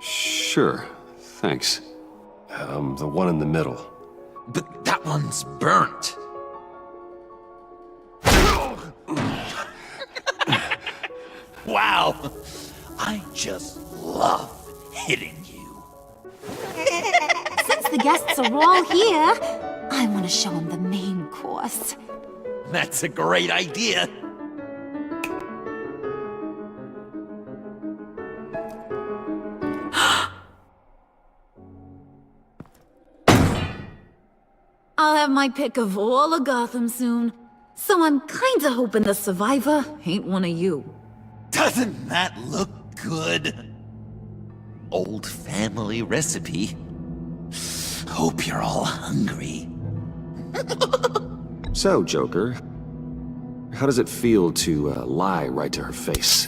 Sure, thanks. The one in the middle. But that one's burnt. Wow! I just love hitting you. Since the guests are all here, I want to show them the main course. That's a great idea. I'll have my pick of all of Gotham soon, so I'm kinda hoping the survivor ain't one of you. Doesn't that look good? Old family recipe. Hope you're all hungry. So, Joker, how does it feel to lie right to her face?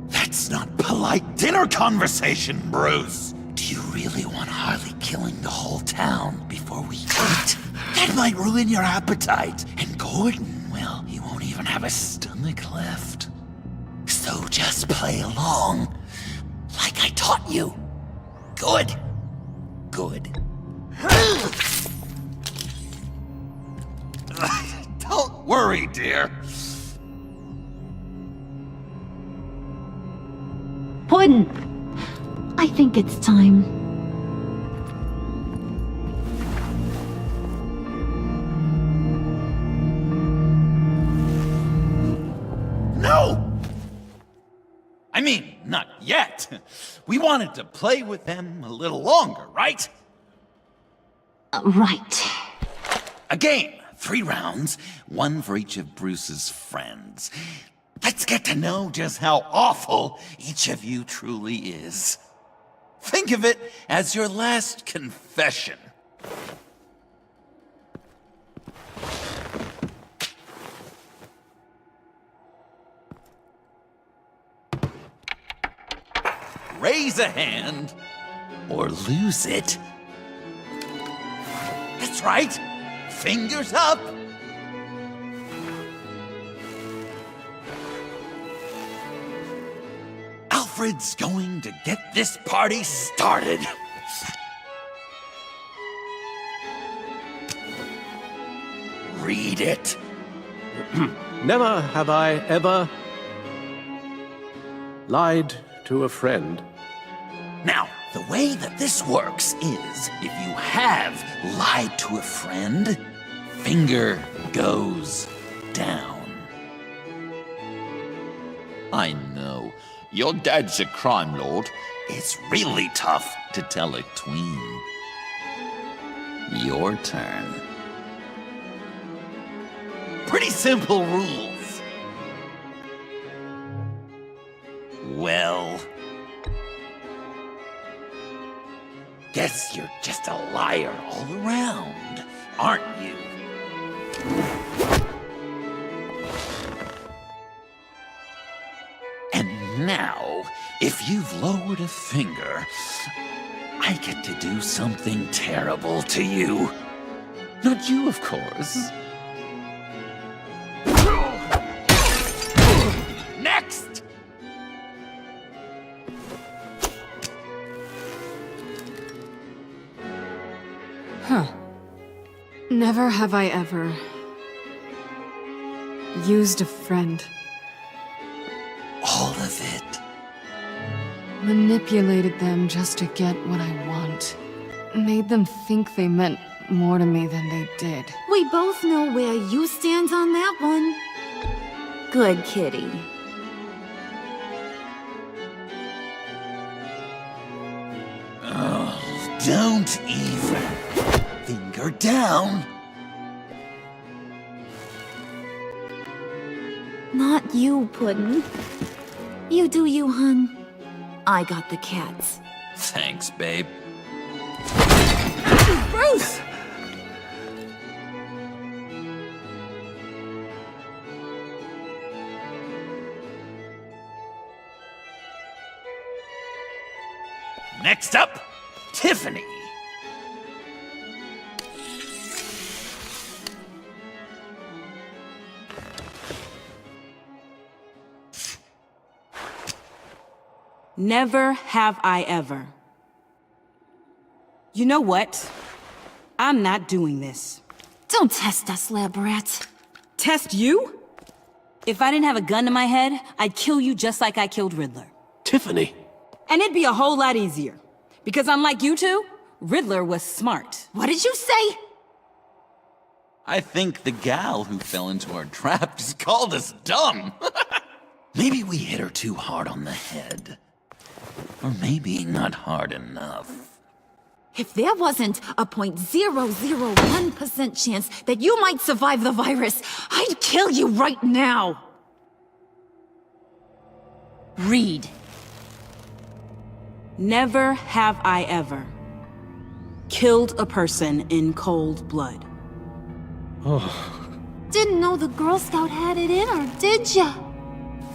That's not polite dinner conversation, Bruce. Do you really want Harley killing the whole town before we eat? That might ruin your appetite. And Gordon, well, he won't even have a stomach left. So just play along, like I taught you. Good. Good. Don't worry, dear. Puddin', I think it's time. No! I mean, not yet. We wanted to play with them a little longer, right? Right. A game, 3 rounds, 1 for each of Bruce's friends. Let's get to know just how awful each of you truly is. Think of it as your last confession. Raise a hand, or lose it. That's right. Fingers up. Alfred's going to get this party started. Read it. Never have I ever lied to a friend. Now, the way that this works is, if you have lied to a friend, finger goes down. I know, your dad's a crime lord. It's really tough to tell a tween. Your turn. Pretty simple rules. Well, guess you're just a liar all around, aren't you? And now, if you've lowered a finger, I get to do something terrible to you. Not you, of course. Never have I ever used a friend. All of it. Manipulated them just to get what I want. Made them think they meant more to me than they did. We both know where you stand on that one. Good kitty. Oh, don't even. Finger down. Not you, Puddin'. You do you, hun. I got the cats. Thanks, babe. Bruce! Next up, Tiffany. Never have I ever. You know what? I'm not doing this. Don't test us, lab rat. Test you? If I didn't have a gun to my head, I'd kill you just like I killed Riddler. Tiffany. And it'd be a whole lot easier. Because unlike you two, Riddler was smart. What did you say? I think the gal who fell into our trap just called us dumb. Maybe we hit her too hard on the head. Or maybe not hard enough. If there wasn't a 0.001% chance that you might survive the virus, I'd kill you right now! Read. Never have I ever killed a person in cold blood. Didn't know the Girl Scout had it in her, did ya?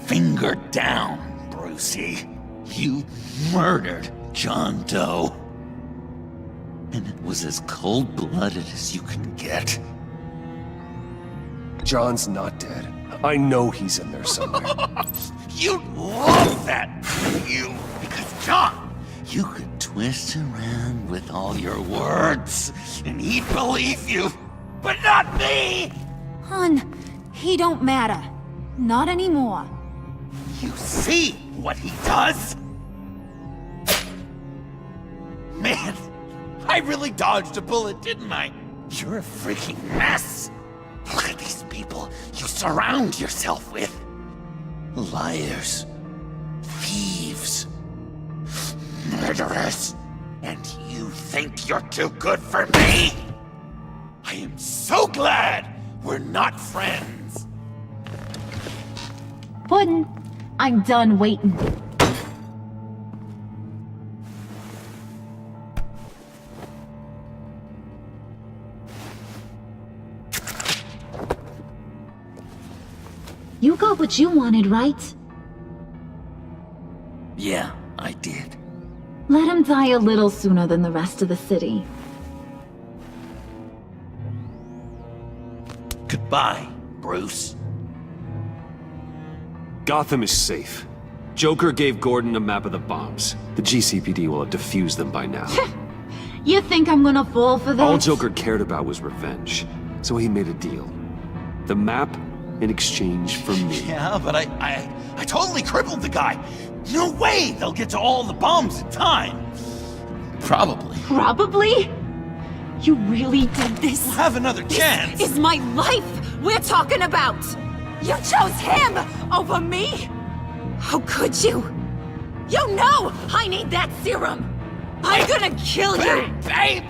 Finger down, Brucey. You murdered John Doe. And it was as cold-blooded as you can get. John's not dead. I know he's in there somewhere. You'd love that, you. Because John, you could twist around with all your words, and he'd believe you. But not me! Hun, he don't matter. Not anymore. You see what he does? Man, I really dodged a bullet, didn't I? You're a freaking mess. Look at these people you surround yourself with. Liars, thieves, murderers. And you think you're too good for me? I am so glad we're not friends. Puddin', I'm done waiting. You got what you wanted, right? Yeah, I did. Let him die a little sooner than the rest of the city. Goodbye, Bruce. Gotham is safe. Joker gave Gordon a map of the bombs. The GCPD will have defused them by now. You think I'm gonna fall for that? All Joker cared about was revenge, so he made a deal. The map in exchange for me. Yeah, but I totally crippled the guy. No way they'll get to all the bombs in time. Probably. Probably? You really did this? We'll have another chance. This is my life we're talking about! You chose him over me? How could you? You know I need that serum! I'm gonna kill you! Babe!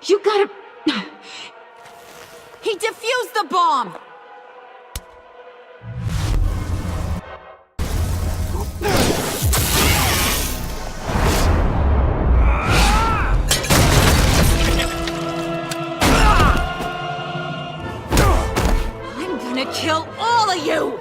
You gotta... He defused the bomb! I'm gonna kill all of you!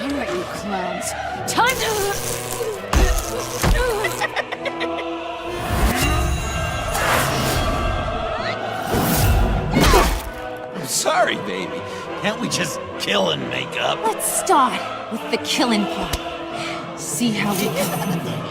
All right, you clowns. sorry, baby. Can't we just kill and make up? Let's start with the killing part. See how we go.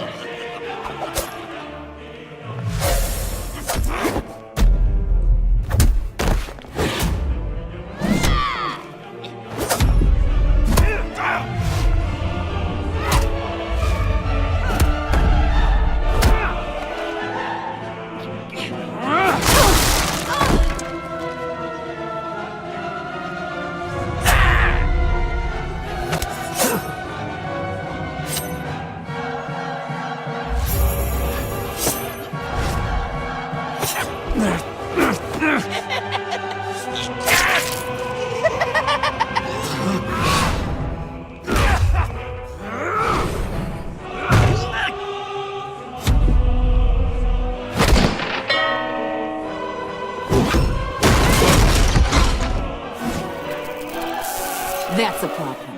That's a problem.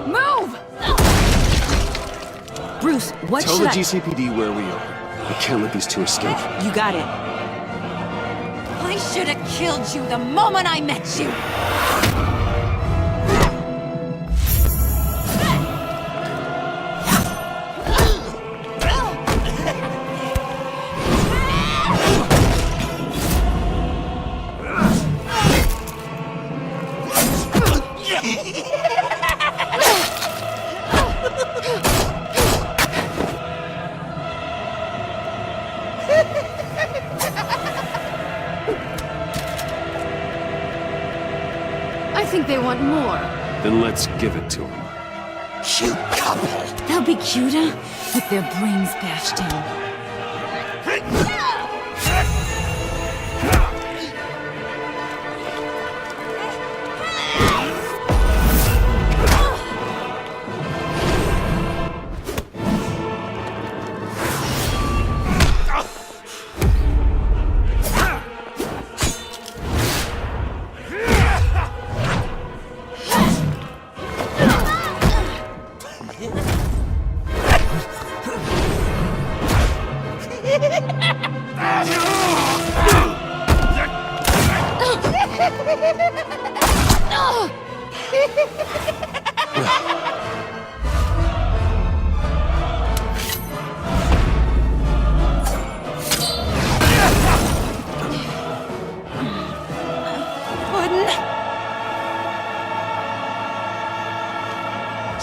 Move! Bruce, what Tell should the GCPD where we are. I can't let these two escape. You got it. I should have killed you the moment I met you! I think they want more. Then let's give it to them. Cute couple. They'll be cuter with their brains bashed in.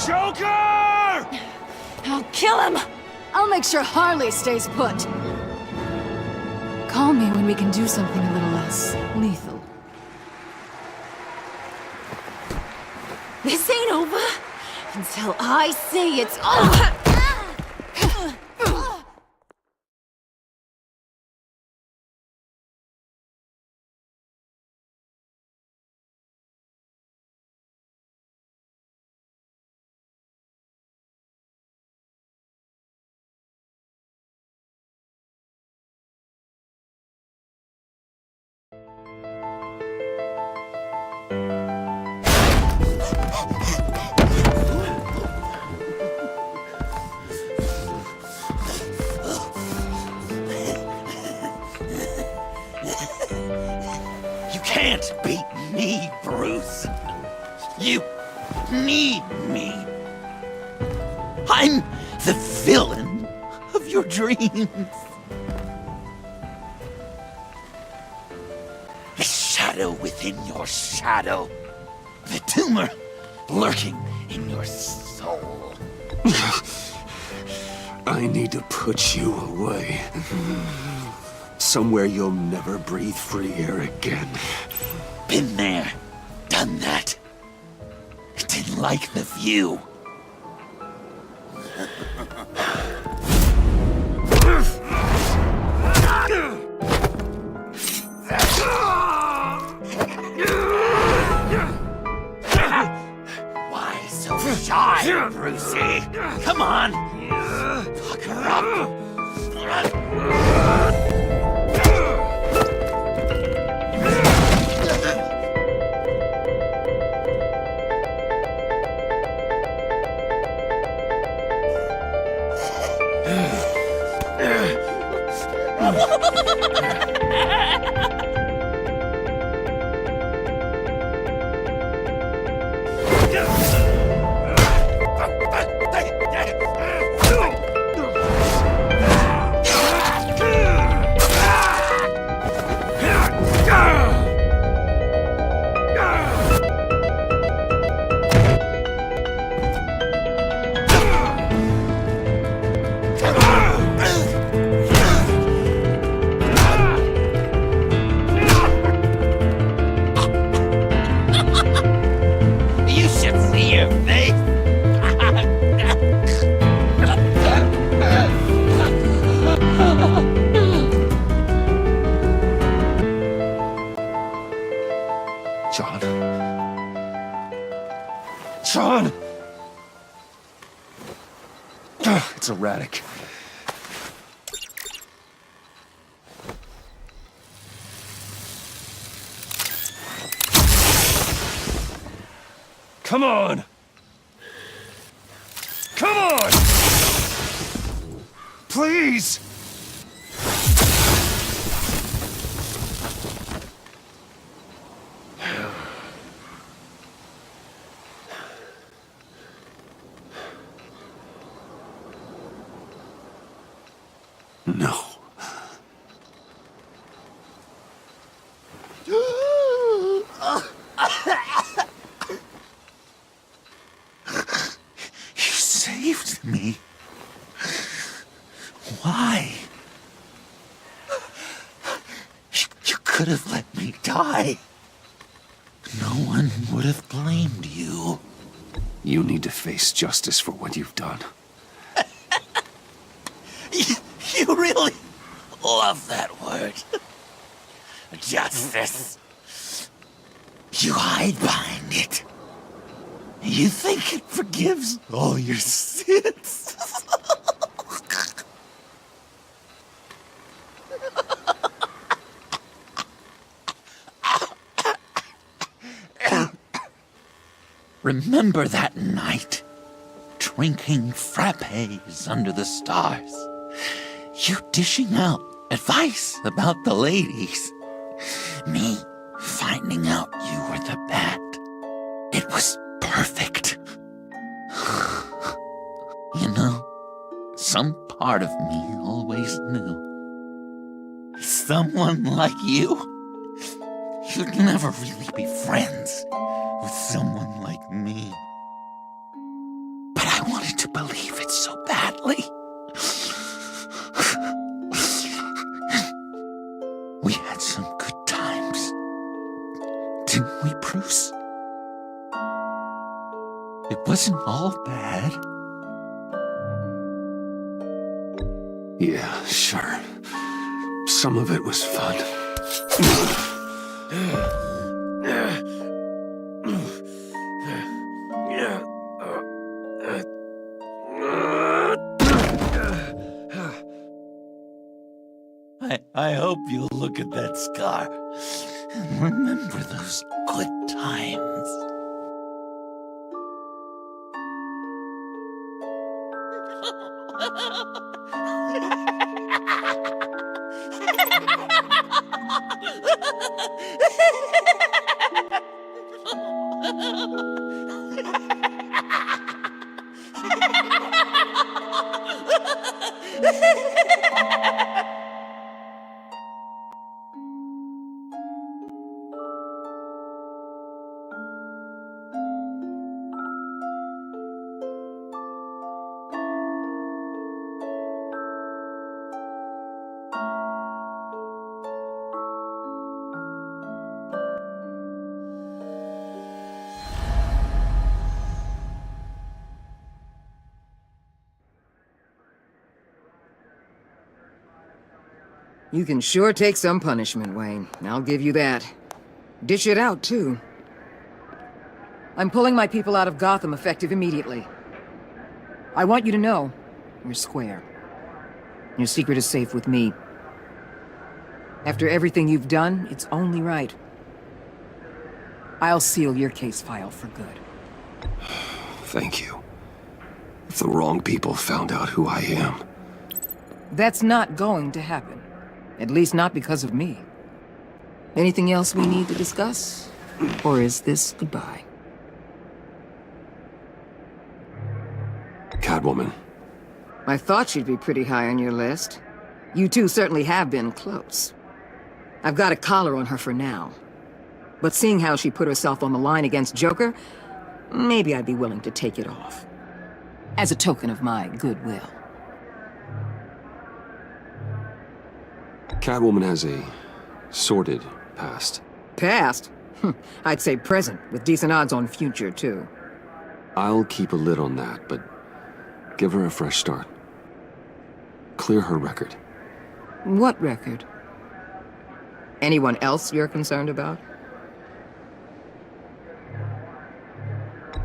Joker! I'll kill him! I'll make sure Harley stays put. Call me when we can do something a little less lethal. This ain't over until I say it's over! You can't beat me, Bruce. You need me. I'm the villain of your dreams. The shadow within your shadow. The tumor lurking in your soul. I need to put you away. Somewhere you'll never breathe free air again. Been there, done that. Didn't like the view. Why so shy, Brucey? Come on, pucker up. You should see your face. John. John! It's erratic. Come on! Come on! Please! No. You saved me. Why? You could have let me die. No one would have blamed you. You need to face justice for what you've done. You really love that word. Justice. You hide behind it. You think it forgives all your sins. Remember that night, drinking frappes under the stars. You dishing out advice about the ladies. Me finding out you were the bat. It was perfect. You know, some part of me always knew. Someone like you, you'd never really be friends with someone like me. But I wanted to believe it so badly. We had some good times, didn't we, Bruce? It wasn't all bad. Yeah, sure. Some of it was fun. I hope you'll look at that scar and remember those good times. You can sure take some punishment, Wayne. I'll give you that. Dish it out, too. I'm pulling my people out of Gotham effective immediately. I want you to know, you're square. Your secret is safe with me. After everything you've done, it's only right. I'll seal your case file for good. Thank you. If the wrong people found out who I am... That's not going to happen. At least not because of me. Anything else we need to discuss? Or is this goodbye? Catwoman. I thought she'd be pretty high on your list. You two certainly have been close. I've got a collar on her for now. But seeing how she put herself on the line against Joker, maybe I'd be willing to take it off. As a token of my goodwill. Catwoman has a sordid past. Past? I'd say present, with decent odds on future, too. I'll keep a lid on that, but give her a fresh start. Clear her record. What record? Anyone else you're concerned about?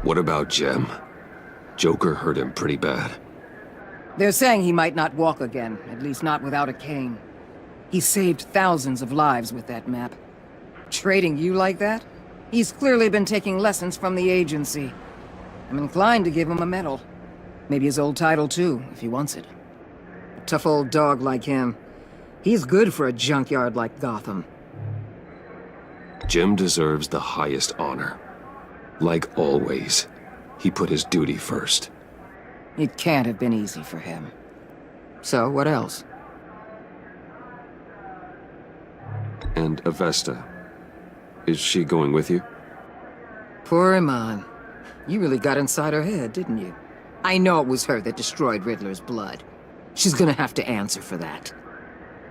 What about Jem? Joker hurt him pretty bad. They're saying he might not walk again, at least not without a cane. He saved thousands of lives with that map. Trading you like that? He's clearly been taking lessons from the agency. I'm inclined to give him a medal. Maybe his old title too, if he wants it. A tough old dog like him. He's good for a junkyard like Gotham. Jem deserves the highest honor. Like always, he put his duty first. It can't have been easy for him. So, what else? And Avesta. Is she going with you? Poor Iman. You really got inside her head, didn't you? I know it was her that destroyed Riddler's blood. She's gonna have to answer for that.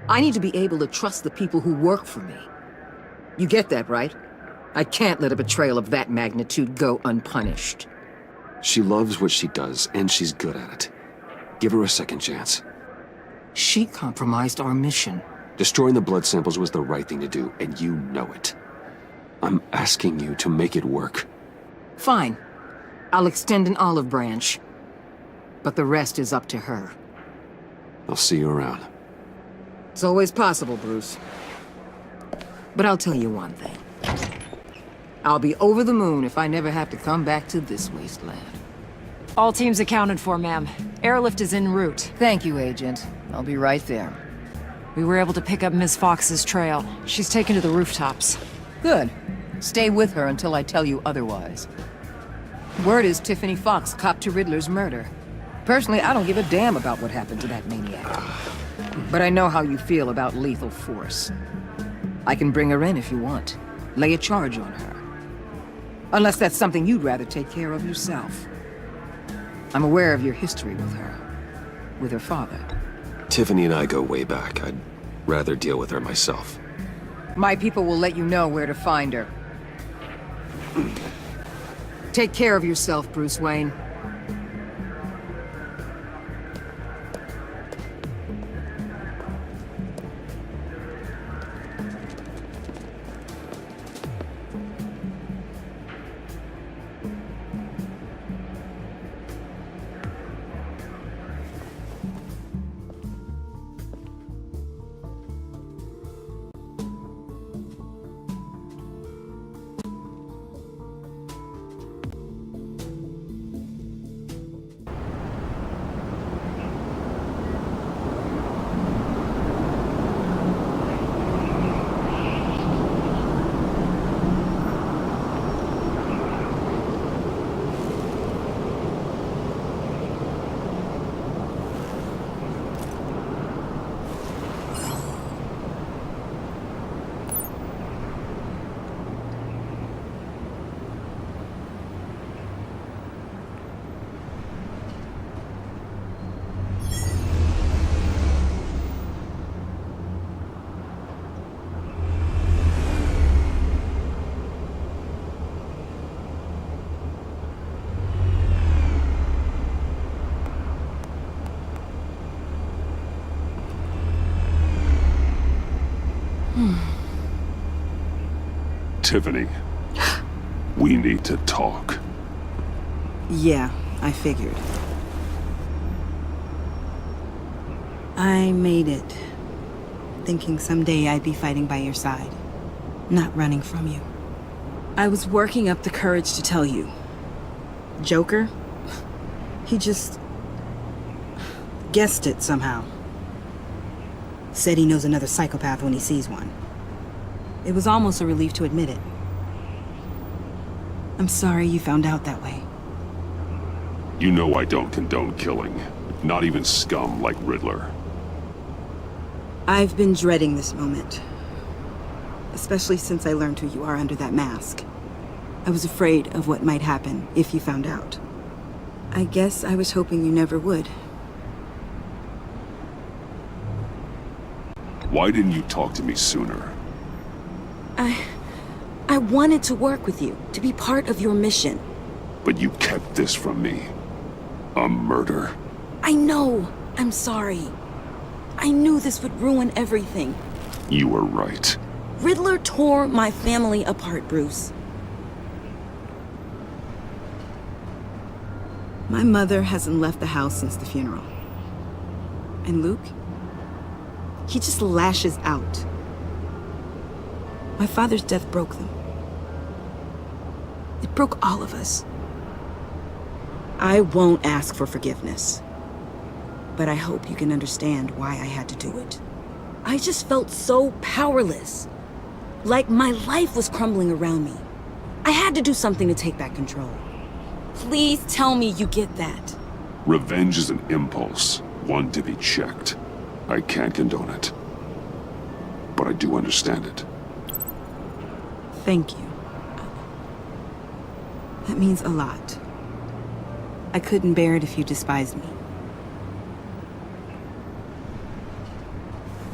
I need to be able to trust the people who work for me. You get that, right? I can't let a betrayal of that magnitude go unpunished. She loves what she does, and she's good at it. Give her a second chance. She compromised our mission. Destroying the blood samples was the right thing to do, and you know it. I'm asking you to make it work. Fine. I'll extend an olive branch. But the rest is up to her. I'll see you around. It's always possible, Bruce. But I'll tell you one thing. I'll be over the moon if I never have to come back to this wasteland. All teams accounted for, ma'am. Airlift is en route. Thank you, Agent. I'll be right there. We were able to pick up Ms. Fox's trail. She's taken to the rooftops. Good. Stay with her until I tell you otherwise. Word is Tiffany Fox copped to Riddler's murder. Personally, I don't give a damn about what happened to that maniac. But I know how you feel about lethal force. I can bring her in if you want. Lay a charge on her. Unless that's something you'd rather take care of yourself. I'm aware of your history with her. With her father. Tiffany and I go way back. I'd rather deal with her myself. My people will let you know where to find her. Take care of yourself, Bruce Wayne. Tiffany, we need to talk. Yeah, I figured. I made it, thinking someday I'd be fighting by your side, not running from you. I was working up the courage to tell you. Joker? He just guessed it somehow. Said he knows another psychopath when he sees one. It was almost a relief to admit it. I'm sorry you found out that way. You know I don't condone killing. Not even scum like Riddler. I've been dreading this moment. Especially since I learned who you are under that mask. I was afraid of what might happen if you found out. I guess I was hoping you never would. Why didn't you talk to me sooner? I wanted to work with you, to be part of your mission. But you kept this from me. A murder. I know. I'm sorry. I knew this would ruin everything. You were right. Riddler tore my family apart, Bruce. My mother hasn't left the house since the funeral. And Luke? He just lashes out. My father's death broke them. It broke all of us. I won't ask for forgiveness. But I hope you can understand why I had to do it. I just felt so powerless. Like my life was crumbling around me. I had to do something to take back control. Please tell me you get that. Revenge is an impulse, one to be checked. I can't condone it. But I do understand it. Thank you. That means a lot. I couldn't bear it if you despised me.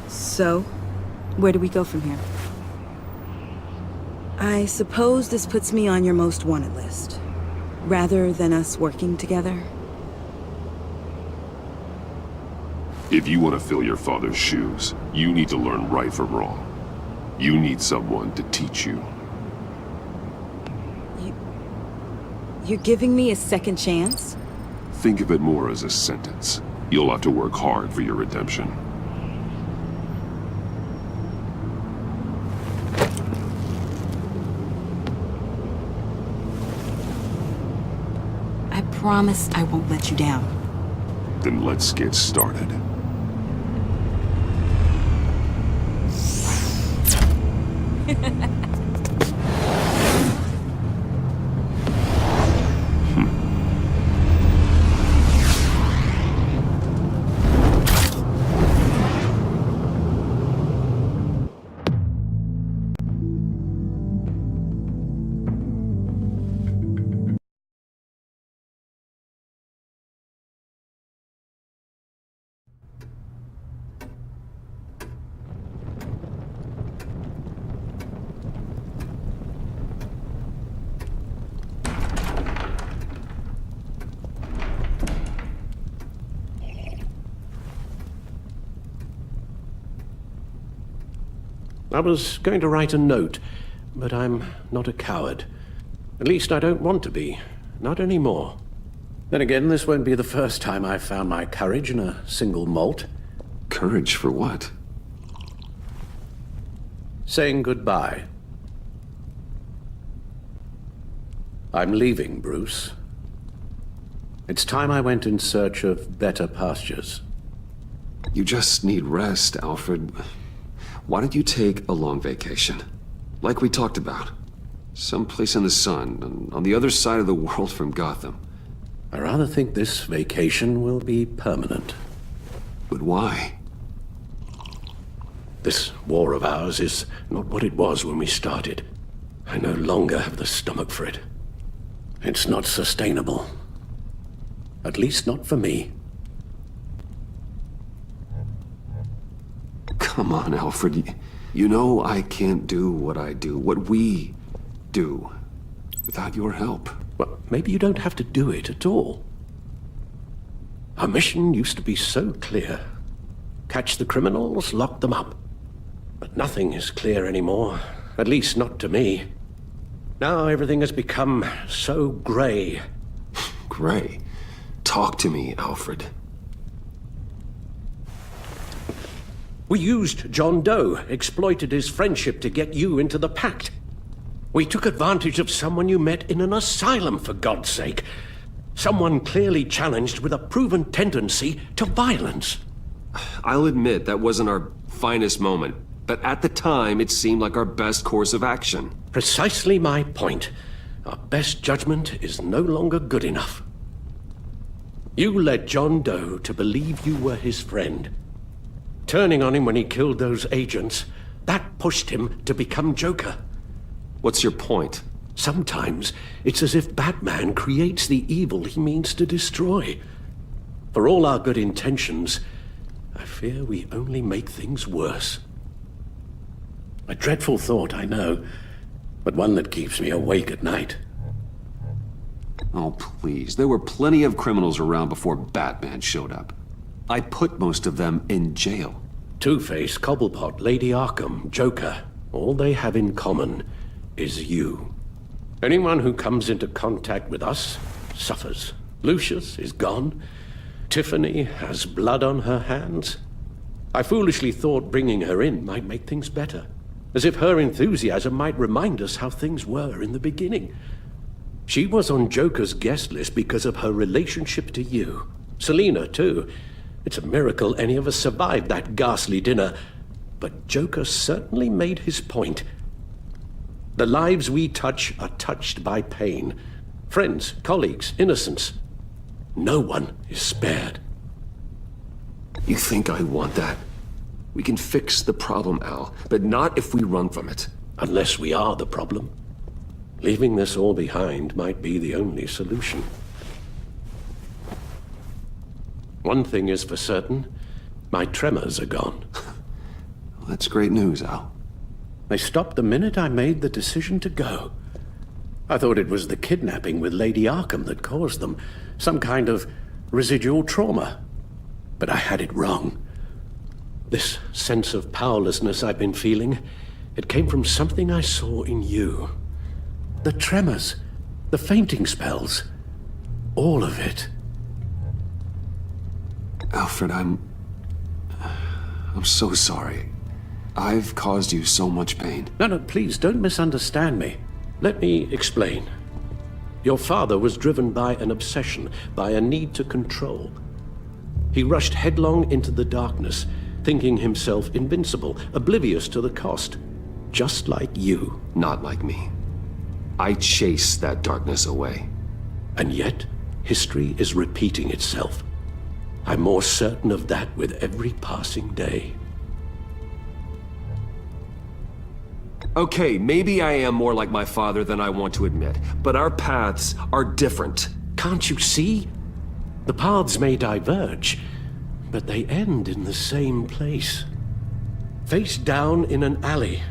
So, where do we go from here? I suppose this puts me on your most wanted list. Rather than us working together? If you want to fill your father's shoes, you need to learn right from wrong. You need someone to teach you. You're giving me a second chance? Think of it more as a sentence. You'll have to work hard for your redemption. I promise I won't let you down. Then let's get started. I was going to write a note, but I'm not a coward. At least I don't want to be. Not anymore. Then again, this won't be the first time I've found my courage in a single malt. Courage for what? Saying goodbye. I'm leaving, Bruce. It's time I went in search of better pastures. You just need rest, Alfred. Why don't you take a long vacation? Like we talked about. Someplace in the sun, on the other side of the world from Gotham. I rather think this vacation will be permanent. But why? This war of ours is not what it was when we started. I no longer have the stomach for it. It's not sustainable. At least not for me. Come on, Alfred. You know I can't do what I do, what we do, without your help. Well, maybe you don't have to do it at all. Our mission used to be so clear. Catch the criminals, lock them up. But nothing is clear anymore, at least not to me. Now everything has become so gray. Gray? Talk to me, Alfred. We used John Doe, exploited his friendship to get you into the pact. We took advantage of someone you met in an asylum, for God's sake. Someone clearly challenged with a proven tendency to violence. I'll admit that wasn't our finest moment, but at the time it seemed like our best course of action. Precisely my point. Our best judgment is no longer good enough. You led John Doe to believe you were his friend. Turning on him when he killed those agents, that pushed him to become Joker. What's your point? Sometimes it's as if Batman creates the evil he means to destroy. For all our good intentions, I fear we only make things worse. A dreadful thought, I know, but one that keeps me awake at night. Oh, please. There were plenty of criminals around before Batman showed up. I put most of them in jail. Two-Face, Cobblepot, Lady Arkham, Joker, all they have in common is you. Anyone who comes into contact with us suffers. Lucius is gone. Tiffany has blood on her hands. I foolishly thought bringing her in might make things better, as if her enthusiasm might remind us how things were in the beginning. She was on Joker's guest list because of her relationship to you. Selina, too. It's a miracle any of us survived that ghastly dinner. But Joker certainly made his point. The lives we touch are touched by pain. Friends, colleagues, innocents. No one is spared. You think I want that? We can fix the problem, Al, but not if we run from it. Unless we are the problem. Leaving this all behind might be the only solution. One thing is for certain, my tremors are gone. Well, that's great news, Al. They stopped the minute I made the decision to go. I thought it was the kidnapping with Lady Arkham that caused them, some kind of residual trauma. But I had it wrong. This sense of powerlessness I've been feeling, it came from something I saw in you. The tremors, the fainting spells, all of it. Alfred, I'm so sorry. I've caused you so much pain. No, please, don't misunderstand me. Let me explain. Your father was driven by an obsession, by a need to control. He rushed headlong into the darkness, thinking himself invincible, oblivious to the cost. Just like you. Not like me. I chased that darkness away. And yet, history is repeating itself. I'm more certain of that with every passing day. Okay, maybe I am more like my father than I want to admit, but our paths are different. Can't you see? The paths may diverge, but they end in the same place. Face down in an alley,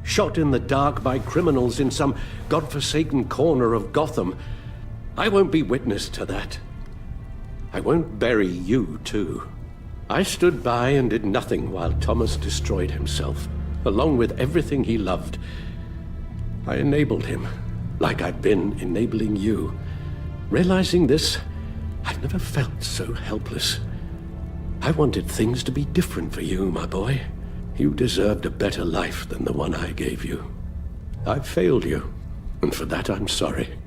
shot in the dark by criminals in some godforsaken corner of Gotham. I won't be witness to that. I won't bury you, too. I stood by and did nothing while Thomas destroyed himself, along with everything he loved. I enabled him, like I've been enabling you. Realizing this, I've never felt so helpless. I wanted things to be different for you, my boy. You deserved a better life than the one I gave you. I've failed you, and for that I'm sorry.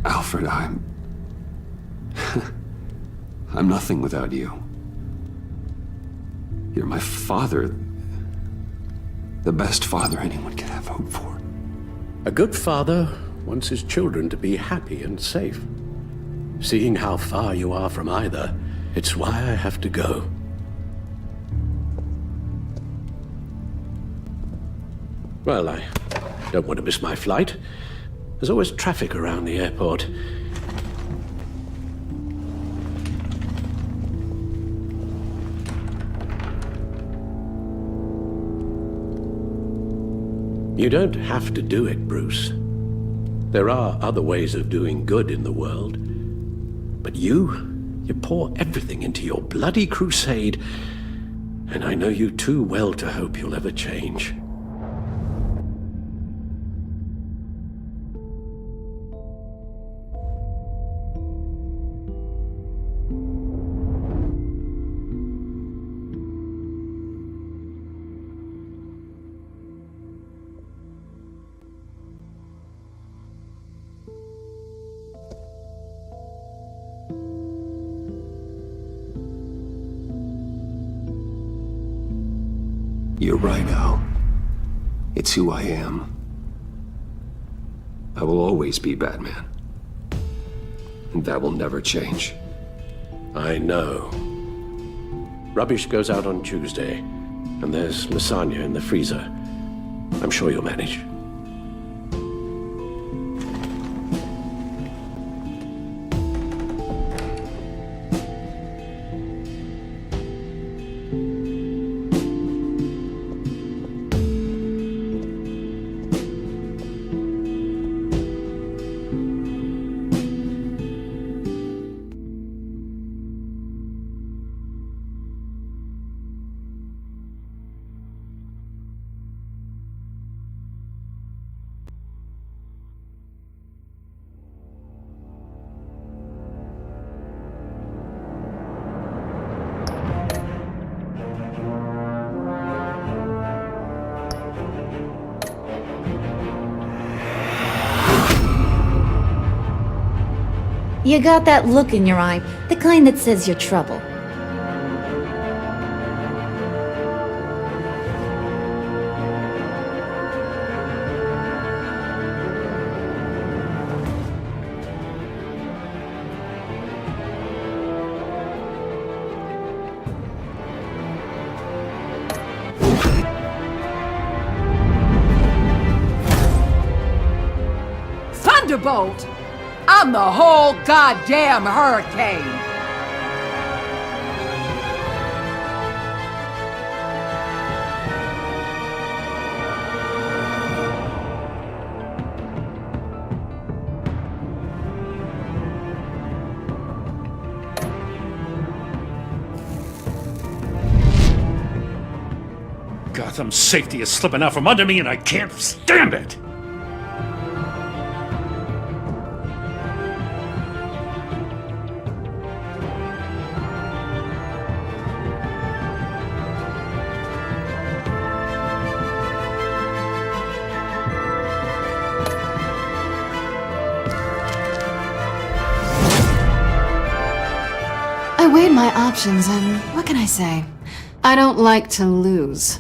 Alfred, I'm nothing without you. You're my father. The best father anyone could have hoped for. A good father wants his children to be happy and safe. Seeing how far you are from either, it's why I have to go. Well, I don't want to miss my flight. There's always traffic around the airport. You don't have to do it, Bruce. There are other ways of doing good in the world. But you pour everything into your bloody crusade, and I know you too well to hope you'll ever change. You're right, Al. It's who I am. I will always be Batman. And that will never change. I know. Rubbish goes out on Tuesday, and there's lasagna in the freezer. I'm sure you'll manage. You got that look in your eye, the kind that says you're trouble. Thunderbolt! I'm the whole goddamn hurricane! Gotham's safety is slipping out from under me and I can't stand it! I weighed my options, and what can I say? I don't like to lose.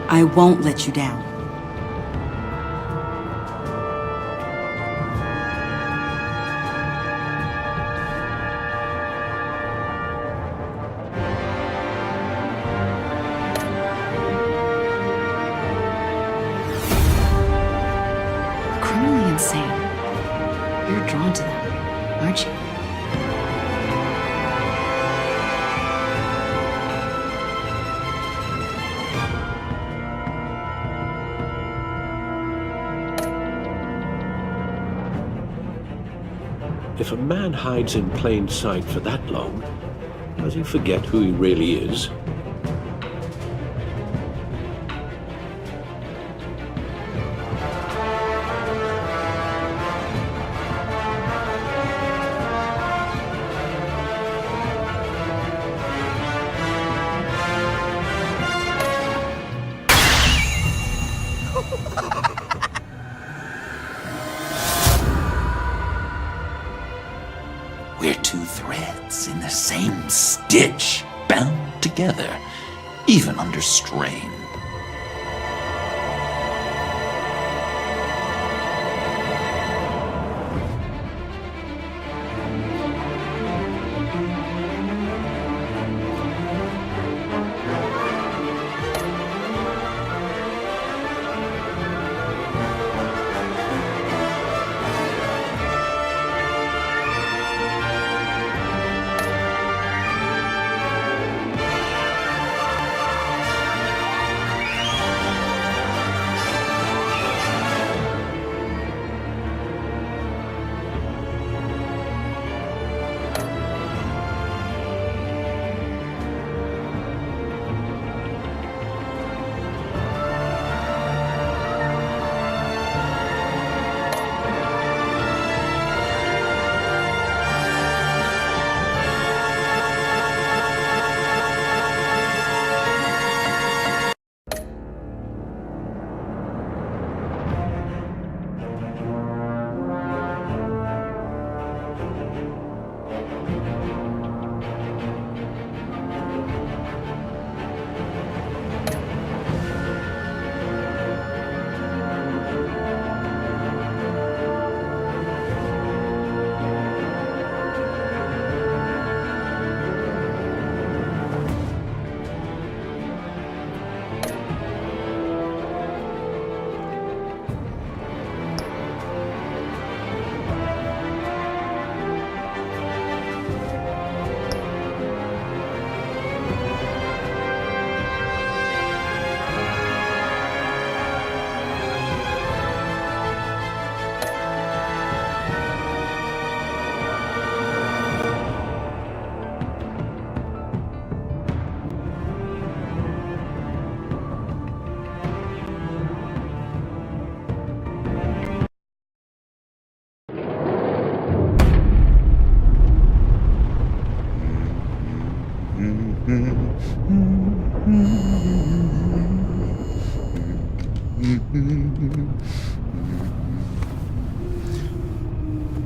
I won't let you down. Criminally insane. You're drawn to them, aren't you? If a man hides in plain sight for that long, does he forget who he really is? We're two threads in the same stitch, bound together, even under strain.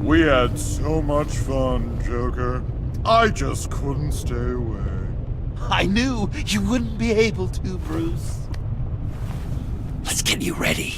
We had so much fun, Joker. I just couldn't stay away. I knew you wouldn't be able to, Bruce. Let's get you ready.